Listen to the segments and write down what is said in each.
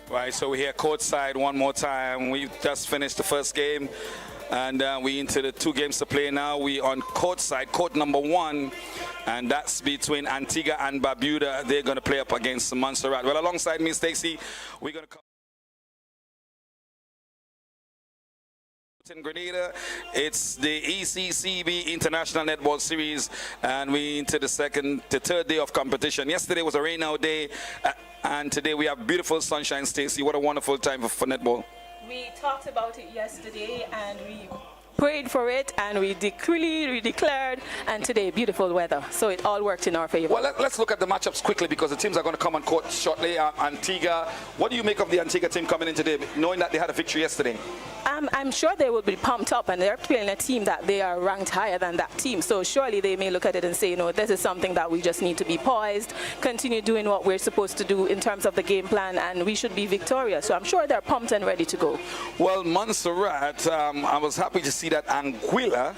Right, so we're here courtside one more time. We just finished the first game, and we into the 2 games to play now. We on courtside, court number 1, and that's between Antigua and Barbuda. They're going to play up against Montserrat. Well, alongside me, Stacey, we're going to come in Grenada. It's the ECCB International Netball Series, and we into the 3rd day of competition. Yesterday was a rain-out day, and today we have beautiful sunshine. Stacey, what a wonderful time for netball. We talked about it yesterday, and we prayed for it, and we declared, and today beautiful weather. So it all worked in our favor. Well, let's look at the matchups quickly, because the teams are going to come on court shortly. Antigua, what do you make of the Antigua team coming in today, knowing that they had a victory yesterday? I'm sure they will be pumped up, and they're playing a team that they are ranked higher than that team. So surely they may look at it and say, you know, this is something that we just need to be poised, continue doing what we're supposed to do in terms of the game plan, and we should be victorious. So I'm sure they're pumped and ready to go. Well, Montserrat, I was happy to see that Antigua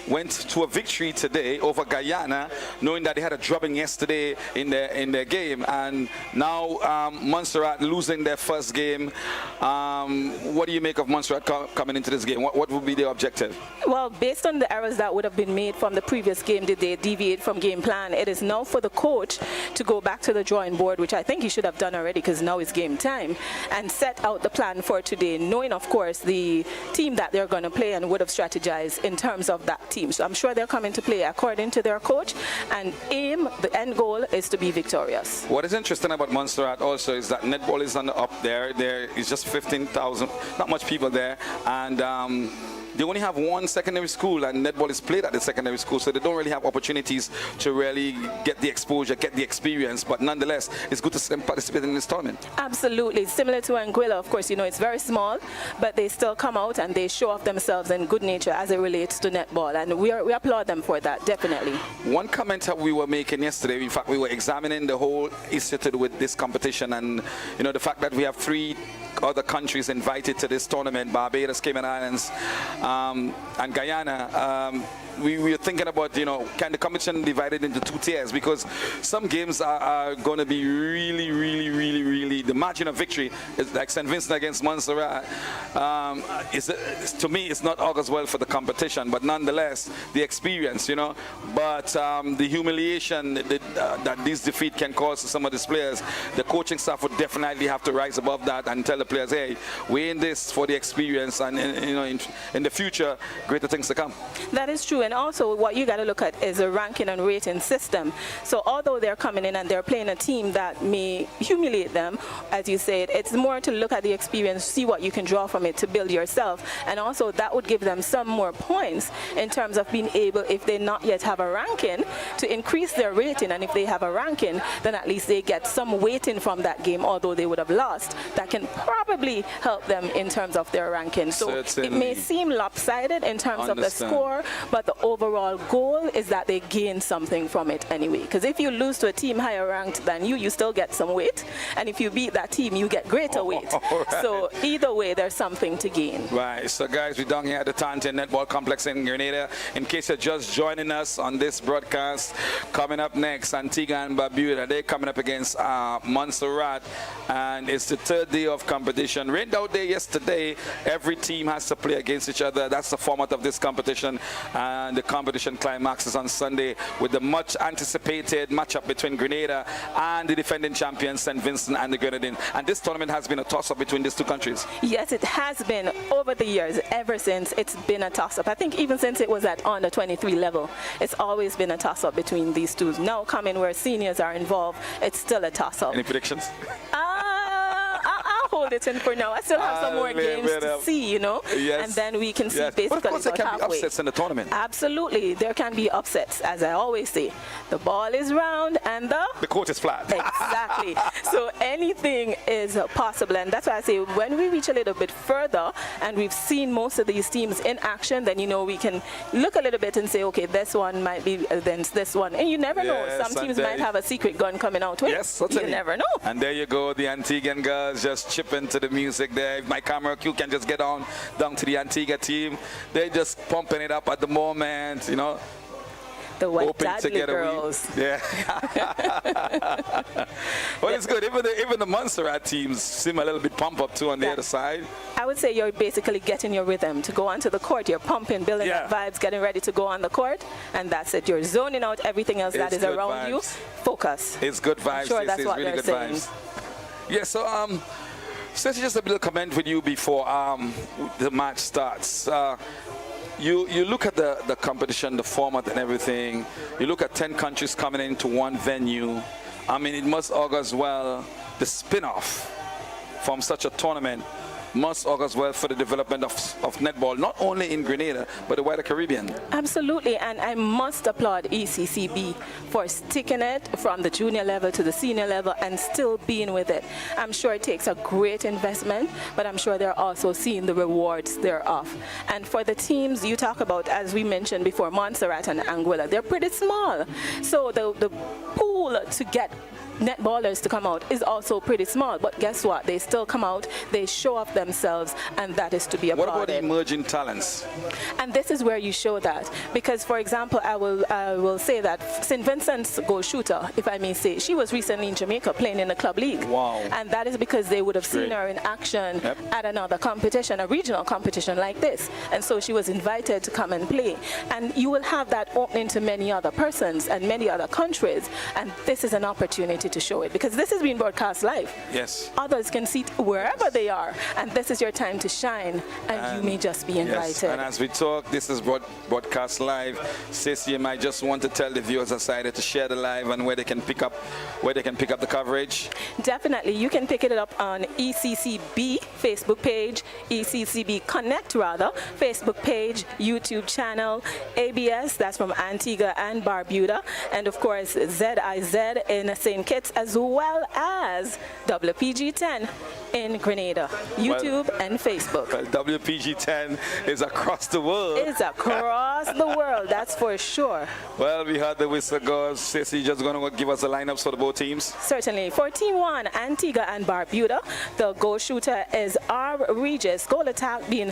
went to a victory today over Guyana, knowing that they had a drubbing yesterday in their game, and now Montserrat losing their first game. What do you make of Montserrat coming into this game? What would be their objective? Well, based on the errors that would have been made from the previous game, did they deviate from game plan? It is now for the coach to go back to the drawing board, which I think he should have done already, because now it's game time, and set out the plan for today, knowing, of course, the team that they're going to play, and would have strategized in terms of that team. So I'm sure they're coming to play according to their coach, and the end goal is to be victorious. What is interesting about Montserrat also is that netball is on the up there. There is just 15,000, not much people there, and they only have one secondary school, and netball is played at the secondary school, so they don't really have opportunities to really get the exposure, get the experience. But nonetheless, it's good to see them participate in this tournament. Absolutely. Similar to Anguilla, of course, you know, it's very small, but they still come out and they show off themselves in good nature as it relates to netball, and we applaud them for that, definitely. One comment that we were making yesterday, in fact, we were examining the whole issue to do with this competition, and, you know, the fact that we have 3 other countries invited to this tournament: Barbados, Cayman Islands, and Guyana. We were thinking about, you know, can the competition divided into 2 tiers, because some games are going to be really, the margin of victory is like St. Vincent against Montserrat. To me, it's not augurs well for the competition, but nonetheless, the experience, you know, but the humiliation that this defeat can cause to some of these players, the coaching staff would definitely have to rise above that and tell the players, hey, we're in this for the experience, and you know, in the future, greater things to come. That is true. And also what you got to look at is a ranking and rating system. So although they're coming in and they're playing a team that may humiliate them, as you said, it's more to look at the experience, see what you can draw from it to build yourself. And also that would give them some more points in terms of being able, if they not yet have a ranking, to increase their rating. And if they have a ranking, then at least they get some weighting from that game, although they would have lost. That can probably help them in terms of their ranking. So certainly, it may seem lopsided in terms of the score, but the overall goal is that they gain something from it anyway. Because if you lose to a team higher ranked than you, you still get some weight. And if you beat that team, you get greater weight. Right. So either way, there's something to gain. Right. So guys, we're down here at the Tanteen Netball Complex in Grenada. In case you're just joining us on this broadcast, coming up next, Antigua and Barbuda. They're coming up against Montserrat, and it's the 3rd day of competition. Rained out day yesterday. Every team has to play against each other. That's the format of this competition. And the competition climaxes on Sunday with the much anticipated matchup between Grenada and the defending champions St. Vincent and the Grenadines. And this tournament has been a toss-up between these 2 countries. Yes, it has been over the years. Ever since, it's been a toss-up. I think even since it was at under 23 level, it's always been a toss-up between these 2. Now coming where seniors are involved, it's still a toss-up. Any predictions? I'll hold it in for now. I still have some more games to see, you know, yes, and then we can see basically but of course there can be upsets in the tournament. Absolutely, there can be upsets. As I always say, the ball is round and the court is flat. Exactly. So anything is possible, and that's why I say when we reach a little bit further and we've seen most of these teams in action, then, you know, we can look a little bit and say, okay, this one might be against this one, and you never know. Some teams might have a secret gun coming out with. Yes, certainly. You never know. And there you go, the Antiguan girls just chipping to the music there. If my camera crew can just get down to the Antigua team, they're just pumping it up at the moment, you know. The Wet hoping to Dudley get girls. Yeah. Well, it's good. Even the Montserrat teams seem a little bit pump up too on the other side. I would say you're basically getting your rhythm to go onto the court. You're pumping, building up vibes, getting ready to go on the court, and that's it. You're zoning out everything else that is around you. Focus. It's good vibes. I'm sure that's what really they're good saying. vibes. Yeah. So since just a little comment with you before the match starts. You look at the competition, the format and everything. You look at 10 countries coming into one venue. I mean, it must augurs well. The spin-off from such a tournament must augurs well for the development of netball, not only in Grenada, but the wider Caribbean. Absolutely, and I must applaud ECCB for sticking it from the junior level to the senior level and still being with it. I'm sure it takes a great investment, but I'm sure they're also seeing the rewards thereof. And for the teams you talk about, as we mentioned before, Montserrat and Anguilla, they're pretty small. So the pool to get netballers to come out is also pretty small, but guess what? They still come out, they show off themselves, and that is to be applauded. What about emerging talents? And this is where you show that, because for example, I will say that St. Vincent's goal shooter, if I may say, she was recently in Jamaica playing in the club league. Wow. And that is because they would have seen her in action at another competition, a regional competition like this, and so she was invited to come and play. And you will have that opening to many other persons and many other countries, and this is an opportunity to show it, because this is being broadcast live. Yes. Others can see it wherever they are, and this is your time to shine, and you may just be invited. Yes. And as we talk, this is broadcast live. Stacey, you might just want to tell the viewers aside to share the live and where they can pick up the coverage. Definitely, you can pick it up on ECCB Facebook page, ECCB Connect rather, Facebook page, YouTube channel, ABS, that's from Antigua and Barbuda, and of course ZIZ in St. Kitts, as well as WPG10 in Grenada, YouTube and Facebook. Well, WPG10 is across the world. It's across the world, that's for sure. Well, we heard the whistle goes. Stacey, just going to give us the lineups for the both teams? Certainly. For Team 1, Antigua and Barbuda, the goal shooter is R. Regis, goal attack being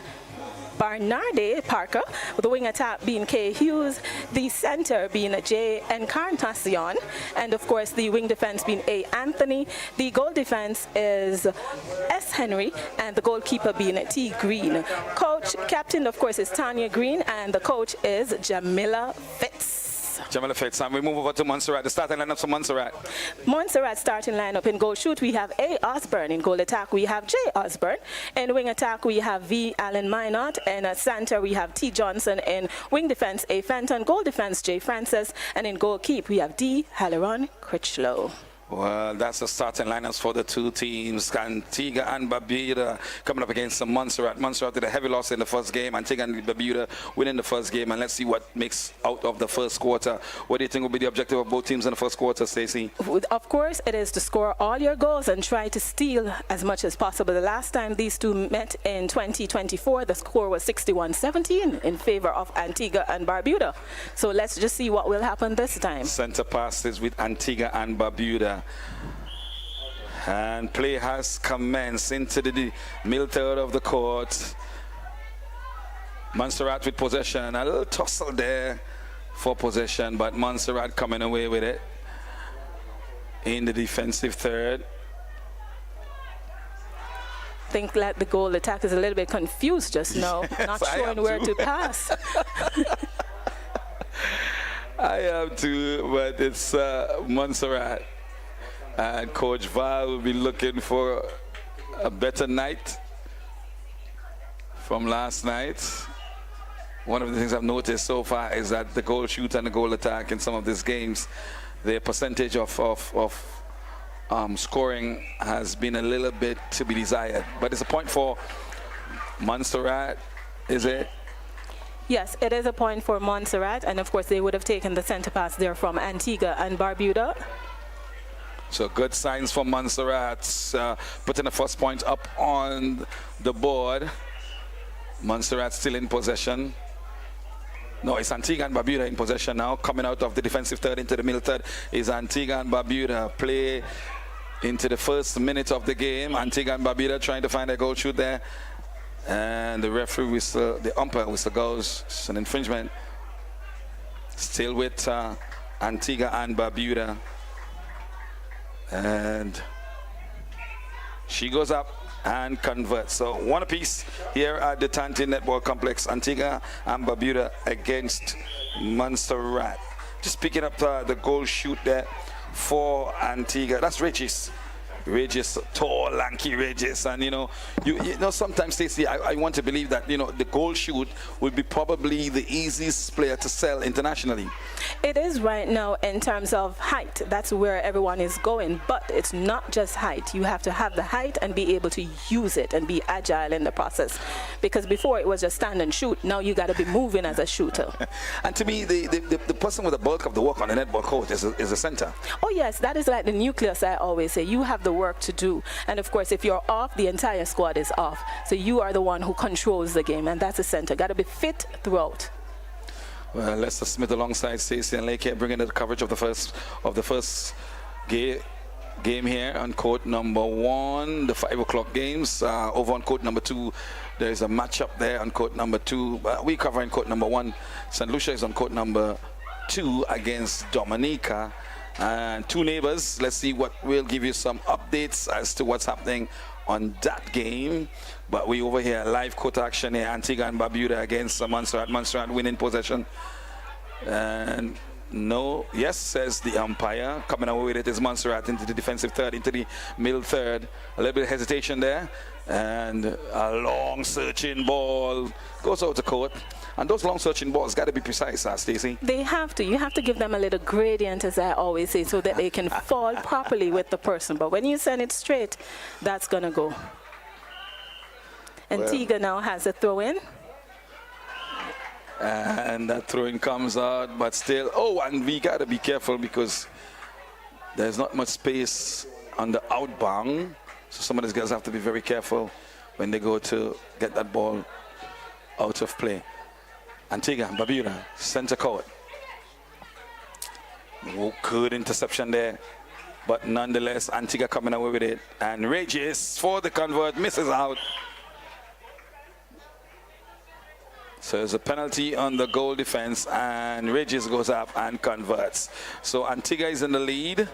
Barnarde Parker, with the wing attack being K. Hughes, the center being J. Encarnacion, and of course the wing defense being A. Anthony. The goal defense is S. Henry, and the goalkeeper being T. Green. Captain of course is Tanya Green, and the coach is Jamila Fitz. Jamila Fitz, and we move over to Montserrat. The starting lineup for Montserrat. Montserrat starting lineup: in goal shoot we have A. Osborne, in goal attack we have J. Osborne, in wing attack we have V. Allen Minot, and at center we have T. Johnson, in wing defense A. Fenton, goal defense J. Francis, and in goal keep we have D. Halloran Critchlow. Well, that's the starting lineups for the two teams. Antigua and Barbuda coming up against Montserrat. Montserrat did a heavy loss in the first game. Antigua and Barbuda winning the first game. And let's see what makes out of the first quarter. What do you think will be the objective of both teams in the first quarter, Stacey? Of course, it is to score all your goals and try to steal as much as possible. The last time these two met in 2024, the score was 61-17 in favor of Antigua and Barbuda. So let's just see what will happen this time. Center passes with Antigua and Barbuda. And play has commenced into the middle third of the court. Montserrat with possession. A little tussle there for possession, but Montserrat coming away with it in the defensive third. I think that the goal attack is a little bit confused just now, not showing where to pass. I am too, but it's Montserrat. And Coach Val will be looking for a better night from last night. One of the things I've noticed so far is that the goal shoot and the goal attack in some of these games, the percentage of scoring has been a little bit to be desired. But it's a point for Montserrat, is it? Yes, it is a point for Montserrat, and of course they would have taken the center pass there from Antigua and Barbuda. So good signs for Montserrat, putting the first point up on the board. Montserrat still in possession. No, it's Antigua and Barbuda in possession now. Coming out of the defensive third into the middle third is Antigua and Barbuda. Play into the first minute of the game. Antigua and Barbuda trying to find a goal shoot there. And the referee whistle, the umpire whistle goes. It's an infringement. Still with Antigua and Barbuda. And she goes up and converts. So one apiece here at the Tanteen Netball Complex. Antigua and Barbuda against Montserrat. Just picking up the goal shoot there for Antigua. That's Regis. Regis, tall, lanky Regis, and you know, sometimes Stacey, I want to believe that the goal shoot would be probably the easiest player to sell internationally. It is right now in terms of height. That's where everyone is going, but it's not just height. You have to have the height and be able to use it and be agile in the process. Because before it was just stand and shoot. Now you got to be moving as a shooter. And to me, the person with the bulk of the work on the netball court is a center. Oh yes, that is like the nucleus. I always say you have the work to do, and of course if you're off, the entire squad is off, so you are the one who controls the game, and that's a center. Got to be fit throughout. Well, Lester Smith alongside Stacey and Lake here bringing the coverage of the first game here on court number 1, the 5 o'clock games. Over on court number 2, there's a matchup there on court number 2. We covering court number 1. St. Lucia is on court number 2 against Dominica. And 2 neighbors. Let's see what we'll give you some updates as to what's happening on that game. But we over here live court action here. Antigua and Barbuda against Montserrat. Montserrat winning possession. And no, yes, says the umpire. Coming away with it is Montserrat into the defensive third, into the middle third. A little bit of hesitation there. And a long searching ball goes out to court. And those long searching balls got to be precise, Stacey. They have to. You have to give them a little gradient, as I always say, so that they can fall properly with the person. But when you send it straight, that's going to go. Antigua now has a throw in. And that throwing comes out, but still, and we got to be careful because there's not much space on the outbound. So some of these guys have to be very careful when they go to get that ball out of play. Antigua, Barbuda, center court. Oh, good interception there. But nonetheless, Antigua coming away with it. And Regis for the convert, misses out. So there's a penalty on the goal defense, and Regis goes up and converts. So Antigua is in the lead.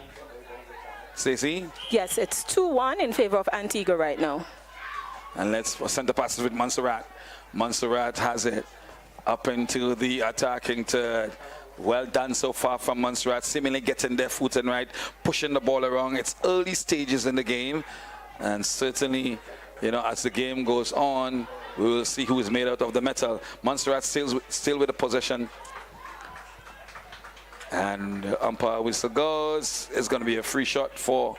Stacey? Yes, it's 2-1 in favor of Antigua right now. And let's center passes with Montserrat. Montserrat has it up into the attacking third. Well done so far from Montserrat, seemingly getting their foot in right, pushing the ball around. It's early stages in the game, and certainly, as the game goes on, we will see who is made out of the metal. Montserrat still with the possession. And umpire whistle goes. It's going to be a free shot for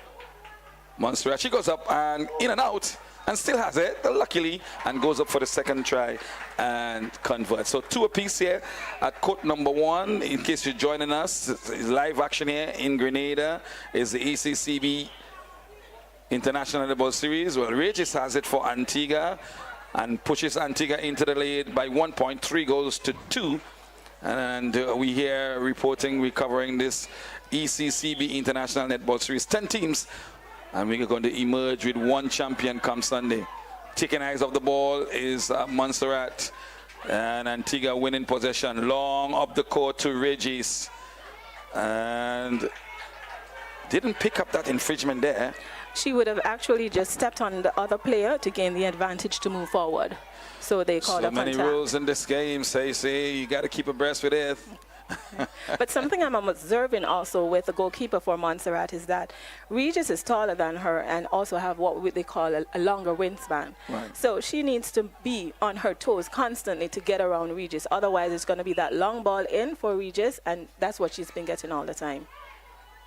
Montserrat. She goes up and in and out and still has it, luckily, and goes up for the second try and converts. So 2 apiece here at court number 1. In case you're joining us, live action here in Grenada is the ECCB International Netball Series. Well, Regis has it for Antigua and pushes Antigua into the lead by 1 point, 3 goals to 2. And we here we're covering this ECCB International Netball Series. 10 teams, and we're going to emerge with 1 champion come Sunday. Taking eyes off the ball is Montserrat, and Antigua winning possession. Long up the court to Regis, and didn't pick up that infringement there. She would have actually just stepped on the other player to gain the advantage to move forward. So they called a contact. So many rules in this game, say you got to keep abreast with it. But something I'm observing also with the goalkeeper for Montserrat is that Regis is taller than her and also have what they call a longer wingspan. Right. So she needs to be on her toes constantly to get around Regis. Otherwise, it's going to be that long ball in for Regis, and that's what she's been getting all the time.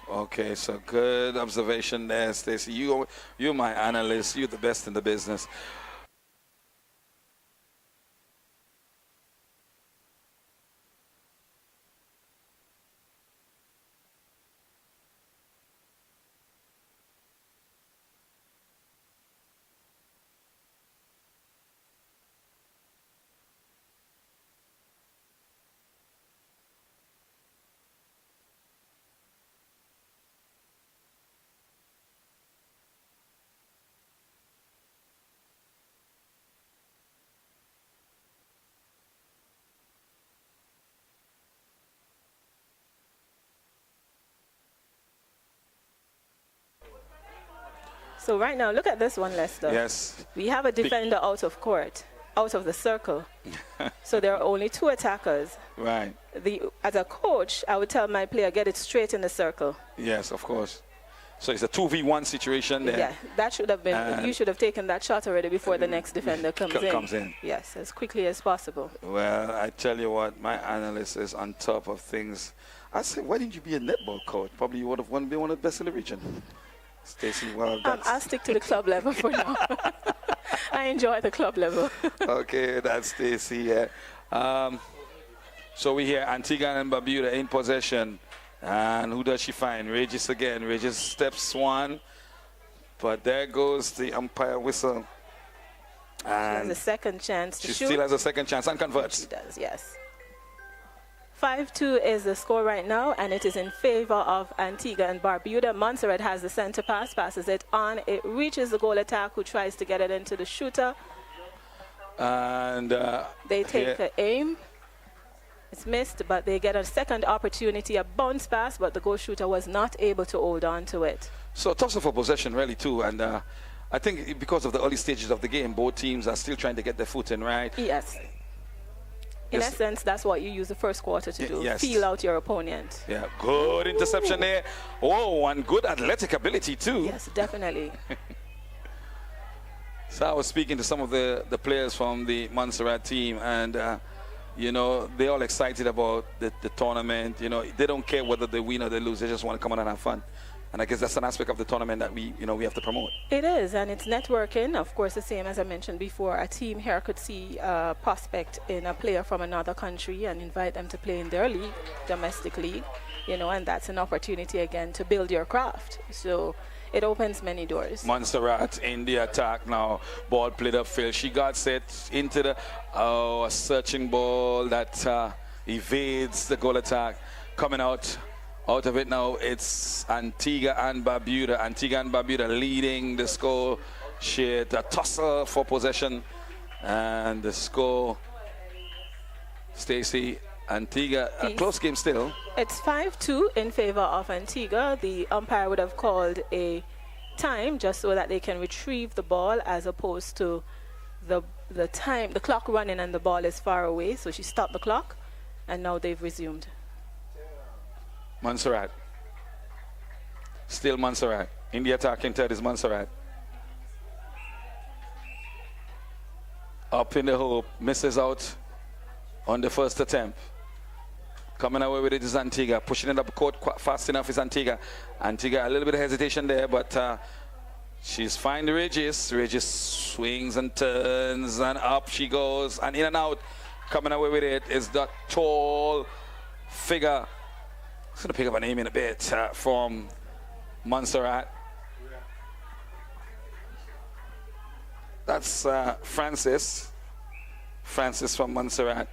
Okay, so good observation there, Stacey. You're my analyst. You're the best in the business. So right now, look at this one, Lester. Yes. We have a defender out of court, out of the circle. So there are only 2 attackers. Right. As a coach, I would tell my player, get it straight in the circle. Yes, of course. So it's a 2v1 situation there. Yeah, that should have been, you should have taken that shot already before the next defender comes in. Yes, as quickly as possible. Well, I tell you what, my analyst is on top of things. I said, why didn't you be a netball coach? Probably you would have been one of the best in the region. Stacey, well, that's... I'll stick to the club level for now. I enjoy the club level. Okay, that's Stacey, yeah. So we hear Antigua and Barbuda in possession. And who does she find? Regis again. Regis steps one. But there goes the umpire whistle. And she has a second chance to shoot. She still has a second chance and converts. She does, yes. 5-2 is the score right now, and it is in favor of Antigua and Barbuda. Montserrat has the center pass, passes it on. It reaches the goal attack, who tries to get it into the shooter. And they take the aim. It's missed, but they get a second opportunity, a bounce pass, but the goal shooter was not able to hold on to it. So toss for possession, really, too. And I think because of the early stages of the game, both teams are still trying to get their foot in, right? Yes. In essence, that's what you use the first quarter to do. Yes. Feel out your opponent. Yeah, good interception there. Oh, and good athletic ability, too. Yes, definitely. So I was speaking to some of the players from the Montserrat team, and you know, they're all excited about the tournament. You know, they don't care whether they win or they lose. They just want to come out and have fun. And I guess that's an aspect of the tournament that we have to promote. It is, and it's networking. Of course, the same as I mentioned before. A team here could see a prospect in a player from another country and invite them to play in their league, domestic league. You know, and that's an opportunity again to build your craft. So it opens many doors. Montserrat in the attack now. Ball played upfield. She got set into the a searching ball that evades the goal attack. Coming out of it now, it's Antigua and Barbuda. Antigua and Barbuda leading the score sheet. A tussle for possession. And the score, Stacey, Antigua, a close game still. It's 5-2 in favor of Antigua. The umpire would have called a time just so that they can retrieve the ball, as opposed to the clock running and the ball is far away. So she stopped the clock, and now they've resumed. Montserrat. Still Montserrat. In the attacking third is Montserrat. Up in the hoop. Misses out on the first attempt. Coming away with it is Antigua. Pushing it up court quite fast enough is Antigua. Antigua, a little bit of hesitation there, but she's fine to Regis. Regis swings and turns, and up she goes, and in and out. Coming away with it is that tall figure. I'm going to pick up a name in a bit from Montserrat. That's Francis. Francis from Montserrat.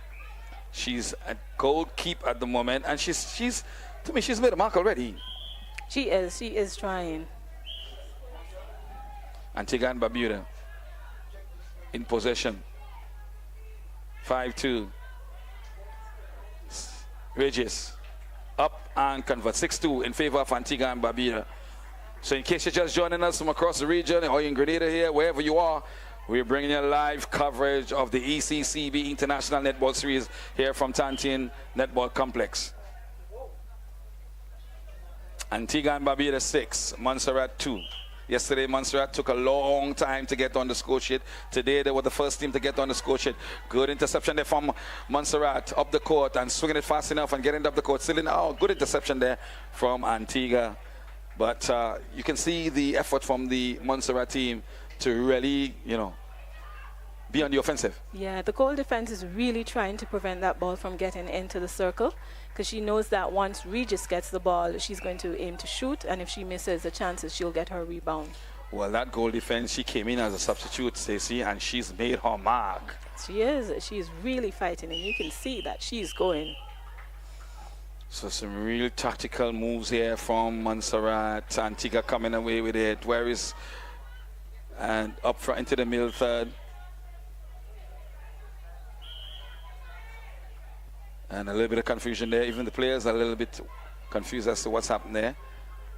She's a goalkeeper at the moment, and she's to me, she's made a mark already. She is trying. Antigua and Barbuda in possession. 5-2. Regis up and convert. 6-2 in favor of Antigua and Barbuda. So in case you're just joining us from across the region, or in Grenada here, wherever you are, we're bringing you live coverage of the ECCB International Netball Series here from Tanteen Netball Complex. Antigua and Barbuda 6, Montserrat 2. Yesterday, Montserrat took a long time to get on the score sheet. Today, they were the first team to get on the score sheet. Good interception there from Montserrat up the court and swinging it fast enough and getting it up the court. Still in, good interception there from Antigua. But you can see the effort from the Montserrat team to really, be on the offensive. Yeah, the goal defense is really trying to prevent that ball from getting into the circle, because she knows that once Regis gets the ball, she's going to aim to shoot, and if she misses the chances, she'll get her rebound. Well, that goal defense, she came in as a substitute, Stacey, and she's made her mark. She is. She's really fighting, and you can see that she's going. So some real tactical moves here from Montserrat. Antigua coming away with it. Where is... And up front into the middle third. And a little bit of confusion there. Even the players are a little bit confused as to what's happened there.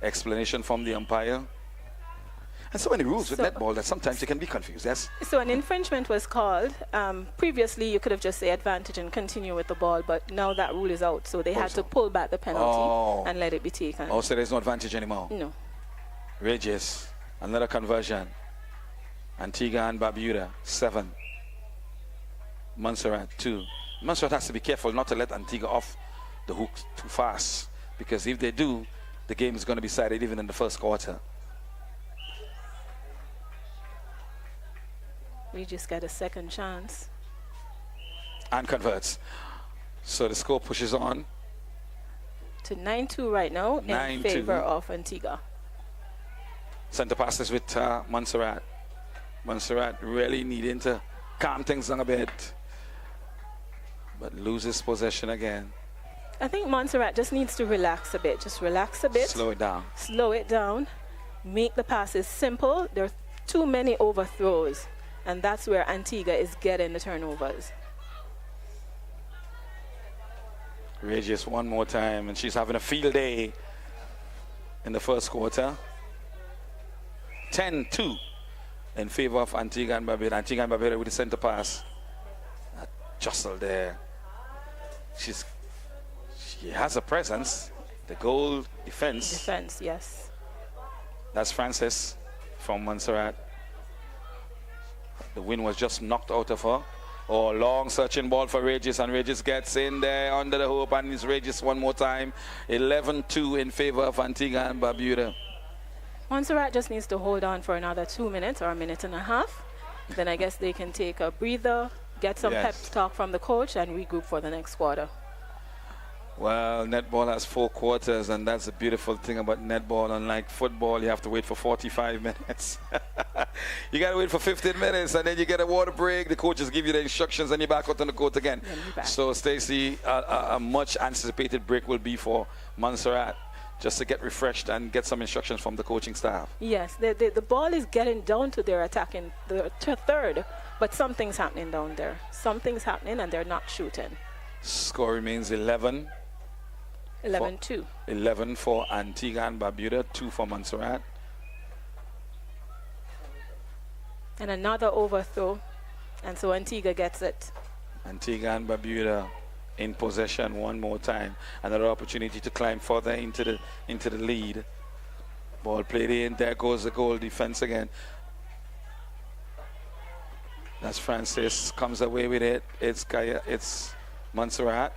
Explanation from the umpire. And so many rules with So- netball that sometimes you can be confused. Yes. So an infringement was called. Previously, you could have just say advantage and continue with the ball, but now that rule is out, so they had to pull back the penalty and let it be taken. Oh, so there's no advantage anymore. No. Regis, another conversion. Antigua and Barbuda, 7. Montserrat, 2. Montserrat has to be careful not to let Antigua off the hook too fast, because if they do, the game is going to be decided even in the first quarter. We just got a second chance. And converts. So the score pushes on. To 9-2 right now in 9-2. favor of Antigua. Center passes with Montserrat. Montserrat really needing to calm things down a bit, but loses possession again. I think Montserrat just needs to relax a bit. Just relax a bit. Slow it down. Slow it down. Make the passes simple. There are too many overthrows, and that's where Antigua is getting the turnovers. Regis one more time, and she's having a field day in the first quarter. 10-2 in favor of Antigua and Barbuda. Antigua and Barbuda with the center pass. That jostle there. She has a presence. The goal defense. Defense, yes. That's Francis from Montserrat. The win was just knocked out of her. Oh, long searching ball for Regis, and Regis gets in there under the hoop, and it's Regis one more time. 11-2 in favor of Antigua and Barbuda. Montserrat just needs to hold on for another 2 minutes or a minute and a half. Then I guess they can take a breather, get some pep talk from the coach, and regroup for the next quarter. Well, netball has 4 quarters, and that's the beautiful thing about netball. Unlike football, you have to wait for 45 minutes. You got to wait for 15 minutes, and then you get a water break. The coaches give you the instructions, and you're back out on the court again. So, Stacey, a much anticipated break will be for Montserrat, just to get refreshed and get some instructions from the coaching staff. Yes, the ball is getting down to their attacking, the third, but something's happening down there. Something's happening, and they're not shooting. Score remains 11. 11-2. 11 for Antigua and Barbuda, 2 for Montserrat. And another overthrow, and so Antigua gets it. Antigua and Barbuda in possession one more time. Another opportunity to climb further into the lead. Ball played in. There goes the goal defense again. That's Francis, comes away with it. It's Montserrat.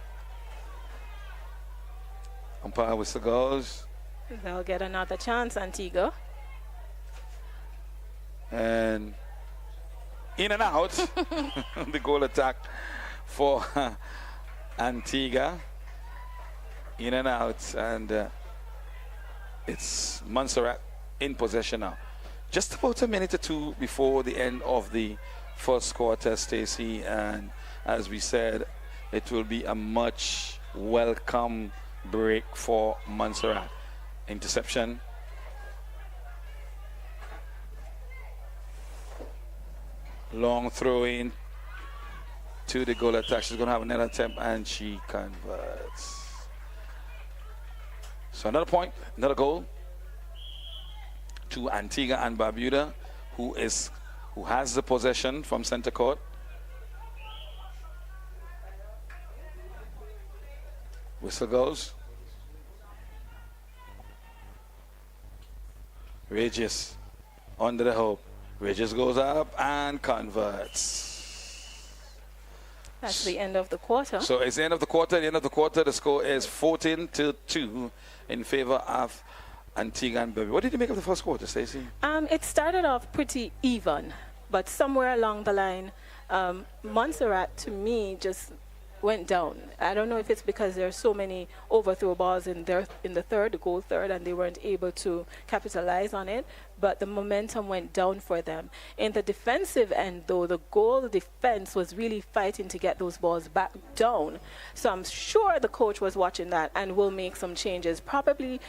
Umpire whistle goes. They'll get another chance, Antigua. And in and out. The goal attack for Antigua. In and out. And it's Montserrat in possession now. Just about a minute or two before the end of the first quarter, Stacey. And as we said, it will be a much welcome break for Montserrat. Interception. Long throw in to the goal attack. She's going to have another attempt, and she converts. So another point, another goal to Antigua and Barbuda, who has the possession from center court. Whistle goes. Regis under the hoop. Regis goes up and converts. That's the end of the quarter. So it's the end of the quarter. At the end of the quarter, the score is 14-2 in favor of Antigua and Barbuda. What did you make of the first quarter, Stacey? It started off pretty even, but somewhere along the line, Montserrat, to me, just went down. I don't know if it's because there are so many overthrow balls in the third, the goal third, and they weren't able to capitalize on it, but the momentum went down for them. In the defensive end, though, the goal defense was really fighting to get those balls back down. So I'm sure the coach was watching that and will make some changes, probably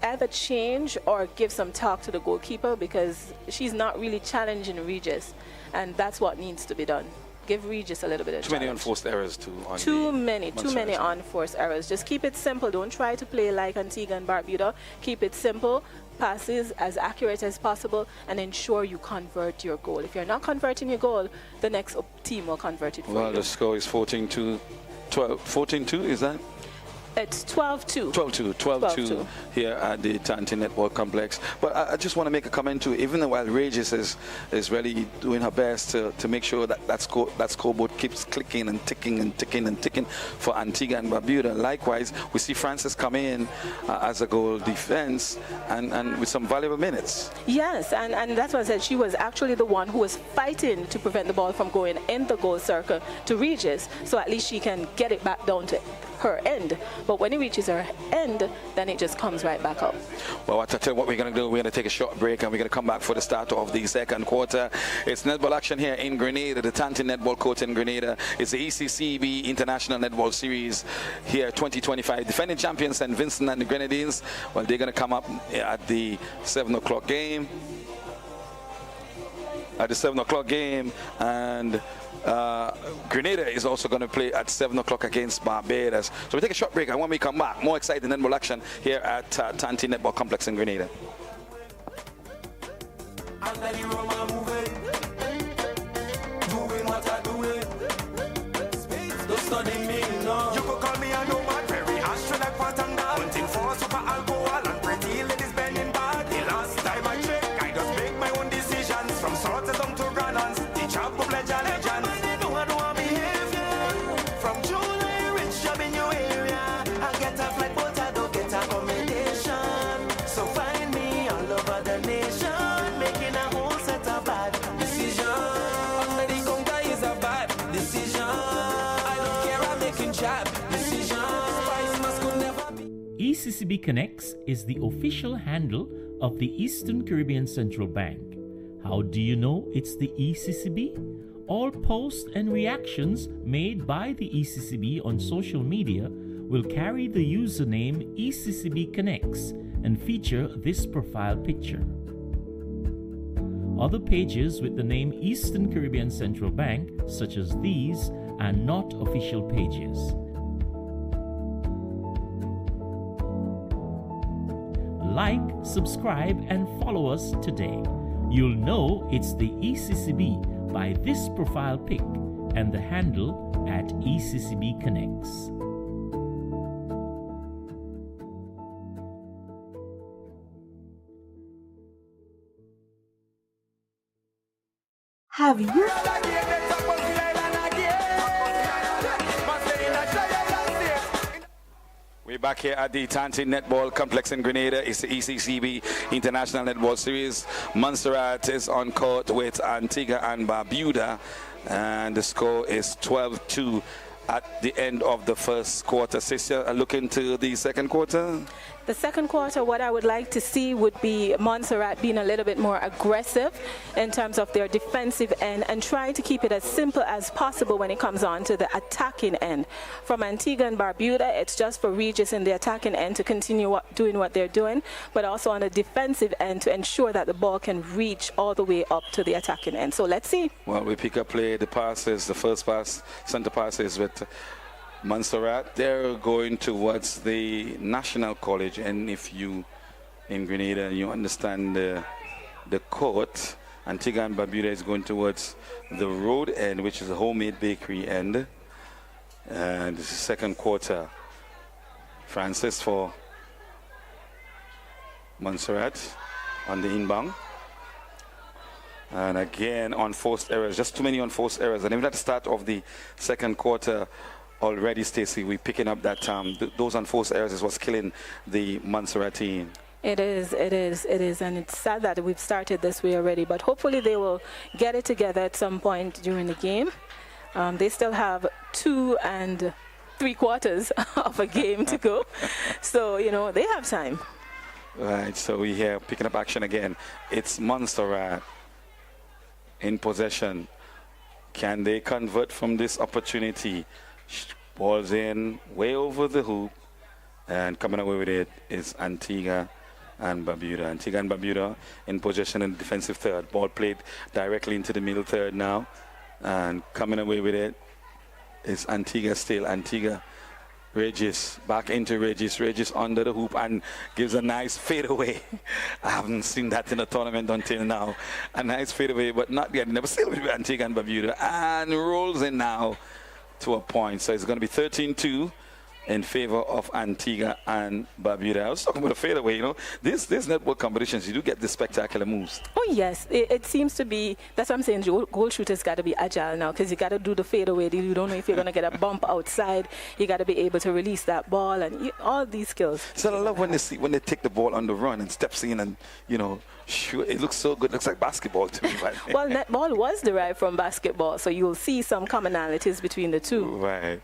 either change or give some talk to the goalkeeper, because she's not really challenging Regis, and that's what needs to be done. Give Regis a little bit of Too many unforced errors too. Too many unforced errors. Just keep it simple. Don't try to play like Antigua and Barbuda. Keep it simple. passes as accurate as possible and ensure you convert your goal. If you're not converting your goal, the next team will convert it for you. Well, the score is 14-2, 14-2, is that? It's 12-2. 12-2 here at the Tanteen Netball Complex. But I just want to make a comment too. Even while Regis is really doing her best to make sure that scoreboard keeps clicking and ticking and ticking and ticking for Antigua and Barbuda. Likewise, we see Francis come in as a goal defense and with some valuable minutes. Yes, and that's what I said. She was actually the one who was fighting to prevent the ball from going in the goal circle to Regis, so at least she can get it back down to her end. But when it reaches her end, then it just comes right back up. Well, what we're going to do, we're going to take a short break and we're going to come back for the start of the second quarter. It's netball action here in Grenada. The Tanteen Netball Court in Grenada. It's the ECCB International Netball Series here 2025. Defending champions St. Vincent and the Grenadines. Well, they're going to come up at the 7 o'clock game. And Grenada is also going to play at 7 o'clock against Barbados. So we take a short break, and when we come back, more exciting netball action here at Tanteen Netball Complex in Grenada. You could call me a nomad, very astral like Patanga. Hunting for super alcohol and pretty ladies bending bad. The last time I checked, I just make my own decisions. From Sortes down to Granans, the chap go pledge allegiance. From July, rich job in your area. I get a flight, but I don't get accommodation. So find me all over the nation, making a whole set of bad decisions. Under the counter is a bad decision. I don't care, I'm making chat decisions. Spice must could never be. ECCB Connects is the official handle of the Eastern Caribbean Central Bank. How do you know it's the ECCB? All posts and reactions made by the ECCB on social media will carry the username ECCB Connects and feature this profile picture. Other pages with the name Eastern Caribbean Central Bank, such as these, are not official pages. Like, subscribe, and follow us today. You'll know it's the ECCB by this profile pic and the handle at ECCB Connects. Have you? We're back here at the Tanteen Netball Complex in Grenada. It's the ECCB International Netball Series. Montserrat is on court with Antigua and Barbuda, and the score is 12-2 at the end of the first quarter. Sister, look into the second quarter. The second quarter, what I would like to see would be Montserrat being a little bit more aggressive in terms of their defensive end and trying to keep it as simple as possible when it comes on to the attacking end. From Antigua and Barbuda, it's just for Regis in the attacking end to continue doing what they're doing, but also on the defensive end to ensure that the ball can reach all the way up to the attacking end. So let's see. Well, we pick up play. The passes, the first pass, center passes with Montserrat. They're going towards the National College, and if you in Grenada you understand the court, Antigua and Barbuda is going towards the road end, which is a homemade bakery end. And this is second quarter. Francis for Montserrat on the inbound. And again, unforced errors, just too many unforced errors. And even at the start of the second quarter, already, Stacey, we're picking up that those unforced errors is what's killing the Montserrat team. It is, and it's sad that we've started this way already, but hopefully they will get it together at some point during the game. They still have 2 3/4 of a game to go, so, you know, they have time. Right, so we're here picking up action again. It's Montserrat in possession. Can they convert from this opportunity? Ball's in way over the hoop, and coming away with it is Antigua and Barbuda. Antigua and Barbuda in possession in the defensive third. Ball played directly into the middle third now, and coming away with it is Antigua still. Antigua Regis, back into Regis. Regis under the hoop and gives a nice fadeaway. I haven't seen that in a tournament until now. A nice fadeaway, but not yet. Never still with Antigua and Barbuda. And rolls in now to a point. So it's going to be 13-2 in favor of Antigua and Barbuda. I was talking about a fadeaway, you know. This netball competitions, you do get the spectacular moves. Oh, yes. It seems to be, that's what I'm saying, goal shooters got to be agile now because you got to do the fadeaway. You don't know if you're going to get a bump outside. You got to be able to release that ball and all these skills. So I love when they take the ball on the run and steps in and, you know, shoot. It looks so good. It looks like basketball to me. Well, netball was derived from basketball, so you'll see some commonalities between the two. Right.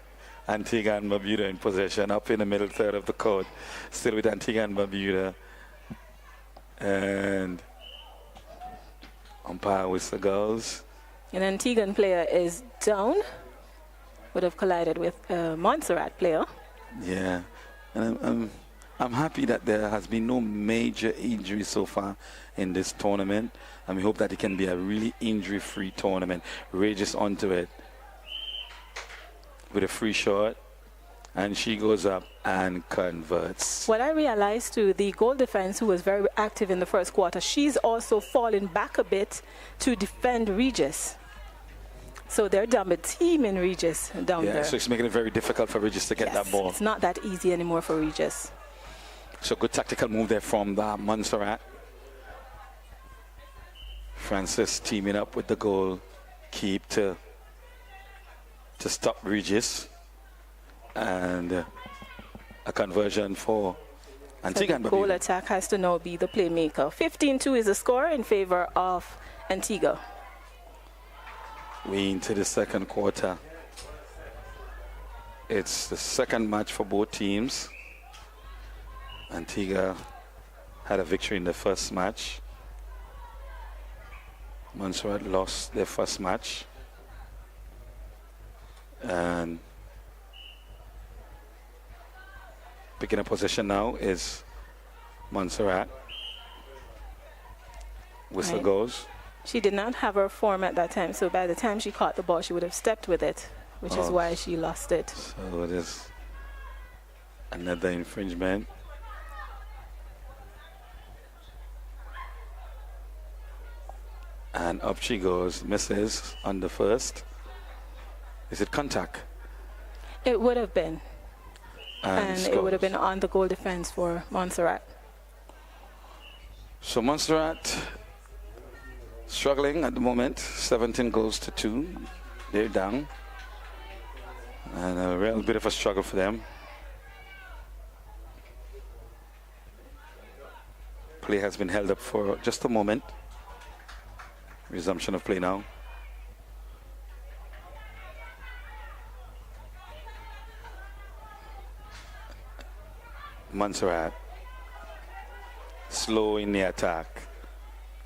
Antigua and Barbuda in possession, up in the middle third of the court. Still with Antigua and Barbuda. And umpire whistle goes. An Antiguan player is down. Would have collided with a Montserrat player. Yeah. And I'm happy that there has been no major injury so far in this tournament. And we hope that it can be a really injury-free tournament. Rages onto it with a free shot, and she goes up and converts. What I realized too, the goal defense, who was very active in the first quarter, she's also fallen back a bit to defend Regis. So they're down a team in Regis down there. So it's making it very difficult for Regis to get that ball. It's not that easy anymore for Regis. So good tactical move there from the Montserrat. Francis teaming up with the goal keep to stop Regis, and a conversion for Antigua. So the goal attack has to now be the playmaker. 15-2 is the score in favor of Antigua. We into the second quarter. It's the second match for both teams. Antigua had a victory in the first match. Montserrat lost their first match. And picking up possession now is Montserrat. Whistle goes. She did not have her form at that time, so by the time she caught the ball, she would have stepped with it, which is why she lost it. So it is another infringement. And up she goes, misses on the first. Is it contact? It would have been. And scores. it would have been on the goal defense for Montserrat. So Montserrat struggling at the moment. 17 goals to 2. They're down. And a real bit of a struggle for them. Play has been held up for just a moment. Resumption of play now. Montserrat slow in the attack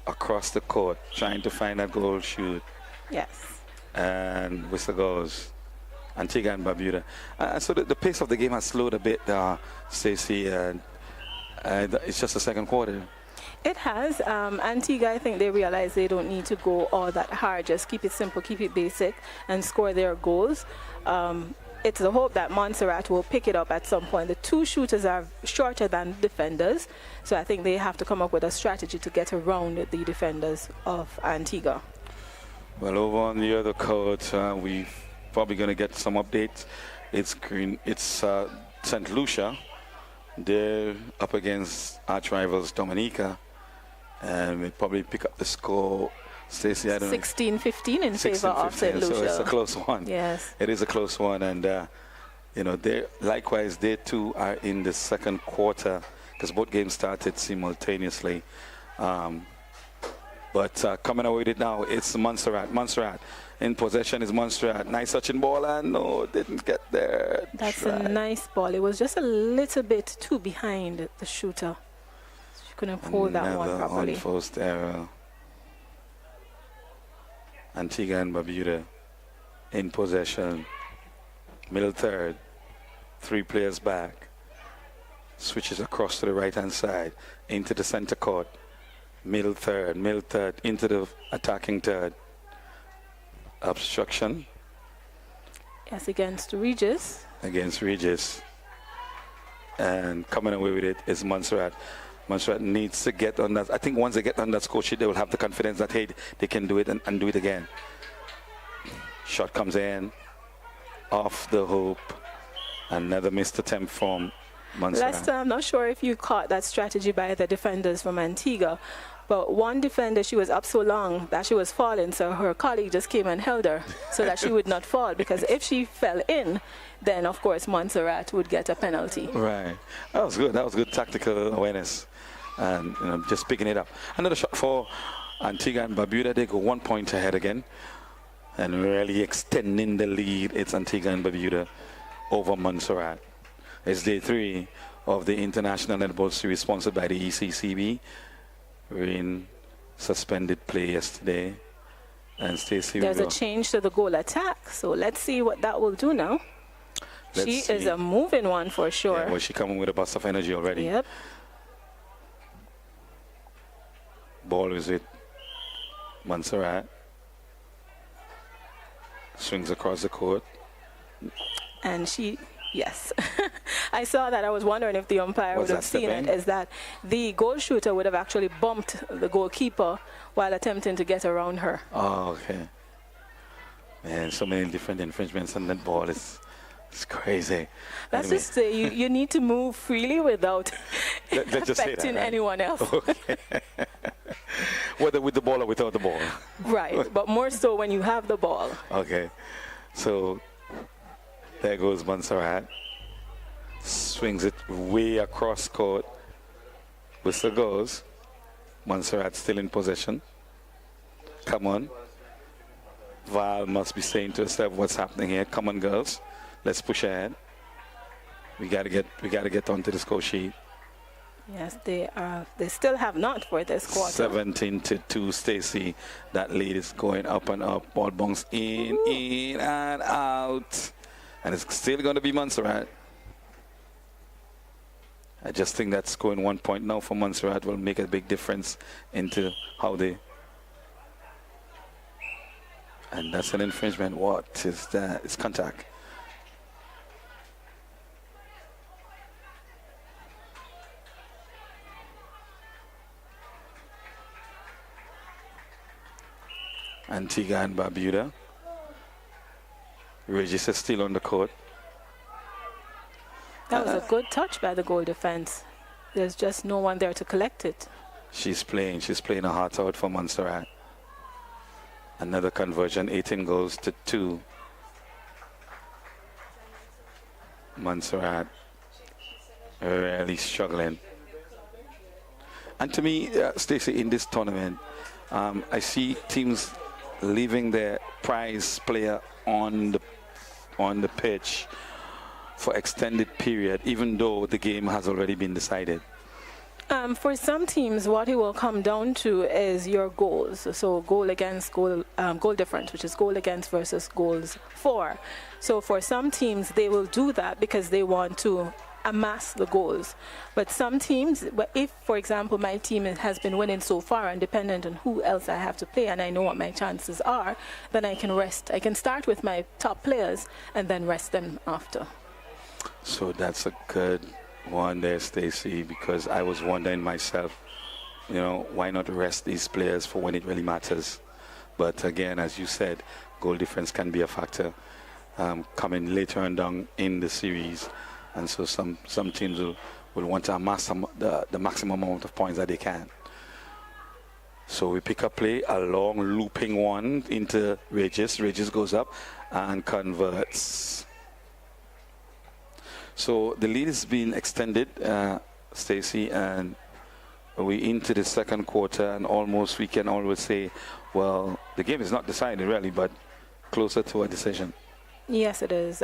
across the court, trying to find that goal shoot. Yes. And whistle goes. Antigua and Barbuda. So the pace of the game has slowed a bit, Stacey. It's just the second quarter. It has. Antigua, I think they realize they don't need to go all that hard. Just keep it simple, keep it basic, and score their goals. It's the hope that Montserrat will pick it up at some point. The two shooters are shorter than defenders, so I think they have to come up with a strategy to get around the defenders of Antigua. Well, over on the other court, we're probably going to get some updates. It's St. Lucia. They're up against arch rivals Dominica, and we'll probably pick up the score. Stacey, I don't know. 16-15 in favor of St. Lucia. So it's a close one. Yes. It is a close one, and you know, likewise, they too are in the second quarter because both games started simultaneously. But coming away with it now, it's Montserrat. Montserrat in possession is Montserrat. Nice touching ball, and no, didn't get there. That's a nice ball. It was just a little bit too behind the shooter. She couldn't pull that one properly. Unforced error. Antigua and Barbuda in possession. Middle third. 3 players back. Switches across to the right-hand side. Into the center court. Middle third. Into the attacking third. Obstruction. Yes, against Regis. Against Regis. And coming away with it is Montserrat. Montserrat needs to get on that. I think once they get on that score sheet, they will have the confidence that, hey, they can do it and do it again. Shot comes in, off the hoop. Another missed attempt from Montserrat. Lester, I'm not sure if you caught that strategy by the defenders from Antigua, but one defender, she was up so long that she was falling, so her colleague just came and held her so that she would not fall, because if she fell in, then of course Montserrat would get a penalty. Right. That was good. That was good tactical awareness. And just picking it up. Another shot for Antigua and Barbuda. They go 1 point ahead again. And really extending the lead. It's Antigua and Barbuda over Montserrat. It's day 3 of the International Netball Series sponsored by the ECCB. We're in suspended play yesterday. And Stacey, there's a change to the goal attack. So let's see what that will do now. She is a moving one for sure. Yeah, well, she coming with a burst of energy already. Yep. Ball is with Montserrat. Swings across the court. And she, yes. I saw that. I was wondering if the umpire would have seen it. Is that the goal shooter would have actually bumped the goalkeeper while attempting to get around her. Oh, okay. Man, so many different infringements on that ball. It's crazy. Let's just say you need to move freely without affecting anyone else. Okay. Whether with the ball or without the ball. Right, but more so when you have the ball. Okay. So there goes Montserrat. Swings it way across court. Whistle goes. Montserrat still in possession. Come on. Val must be saying to herself, what's happening here? Come on, girls. Let's push ahead. We gotta get onto the score sheet. Yes, they still have not for this quarter. 17-2, Stacey. That lead is going up and up. Ball bounce in and out. And it's still going to be Montserrat. I just think that scoring 1 point now for Montserrat will make a big difference into how they... And that's an infringement. What is that? It's contact. Antigua and Barbuda. Regis is still on the court. That was a good touch by the goal defense. There's just no one there to collect it. She's playing her heart out for Montserrat. Another conversion, 18 goals to 2. Montserrat really struggling. And to me, Stacey, in this tournament, I see teams leaving their prize player on the pitch for extended period, even though the game has already been decided. For some teams, what it will come down to is your goals. So goal against goal, goal difference, which is goal against versus goals for. So for some teams, they will do that because they want to amass the goals. But some teams, if, for example, my team has been winning so far, and dependent on who else I have to play, and I know what my chances are, then I can rest. I can start with my top players and then rest them after. So that's a good one there, Stacey, because I was wondering myself, why not rest these players for when it really matters? But again, as you said, goal difference can be a factor coming later on down in the series. And so some teams will want to amass the maximum amount of points that they can. So we pick up play, a long looping one into Regis. Regis goes up and converts. So the lead is being extended, Stacey, and we're into the second quarter, and almost we can always say, well, the game is not decided really, but closer to a decision. Yes, it is.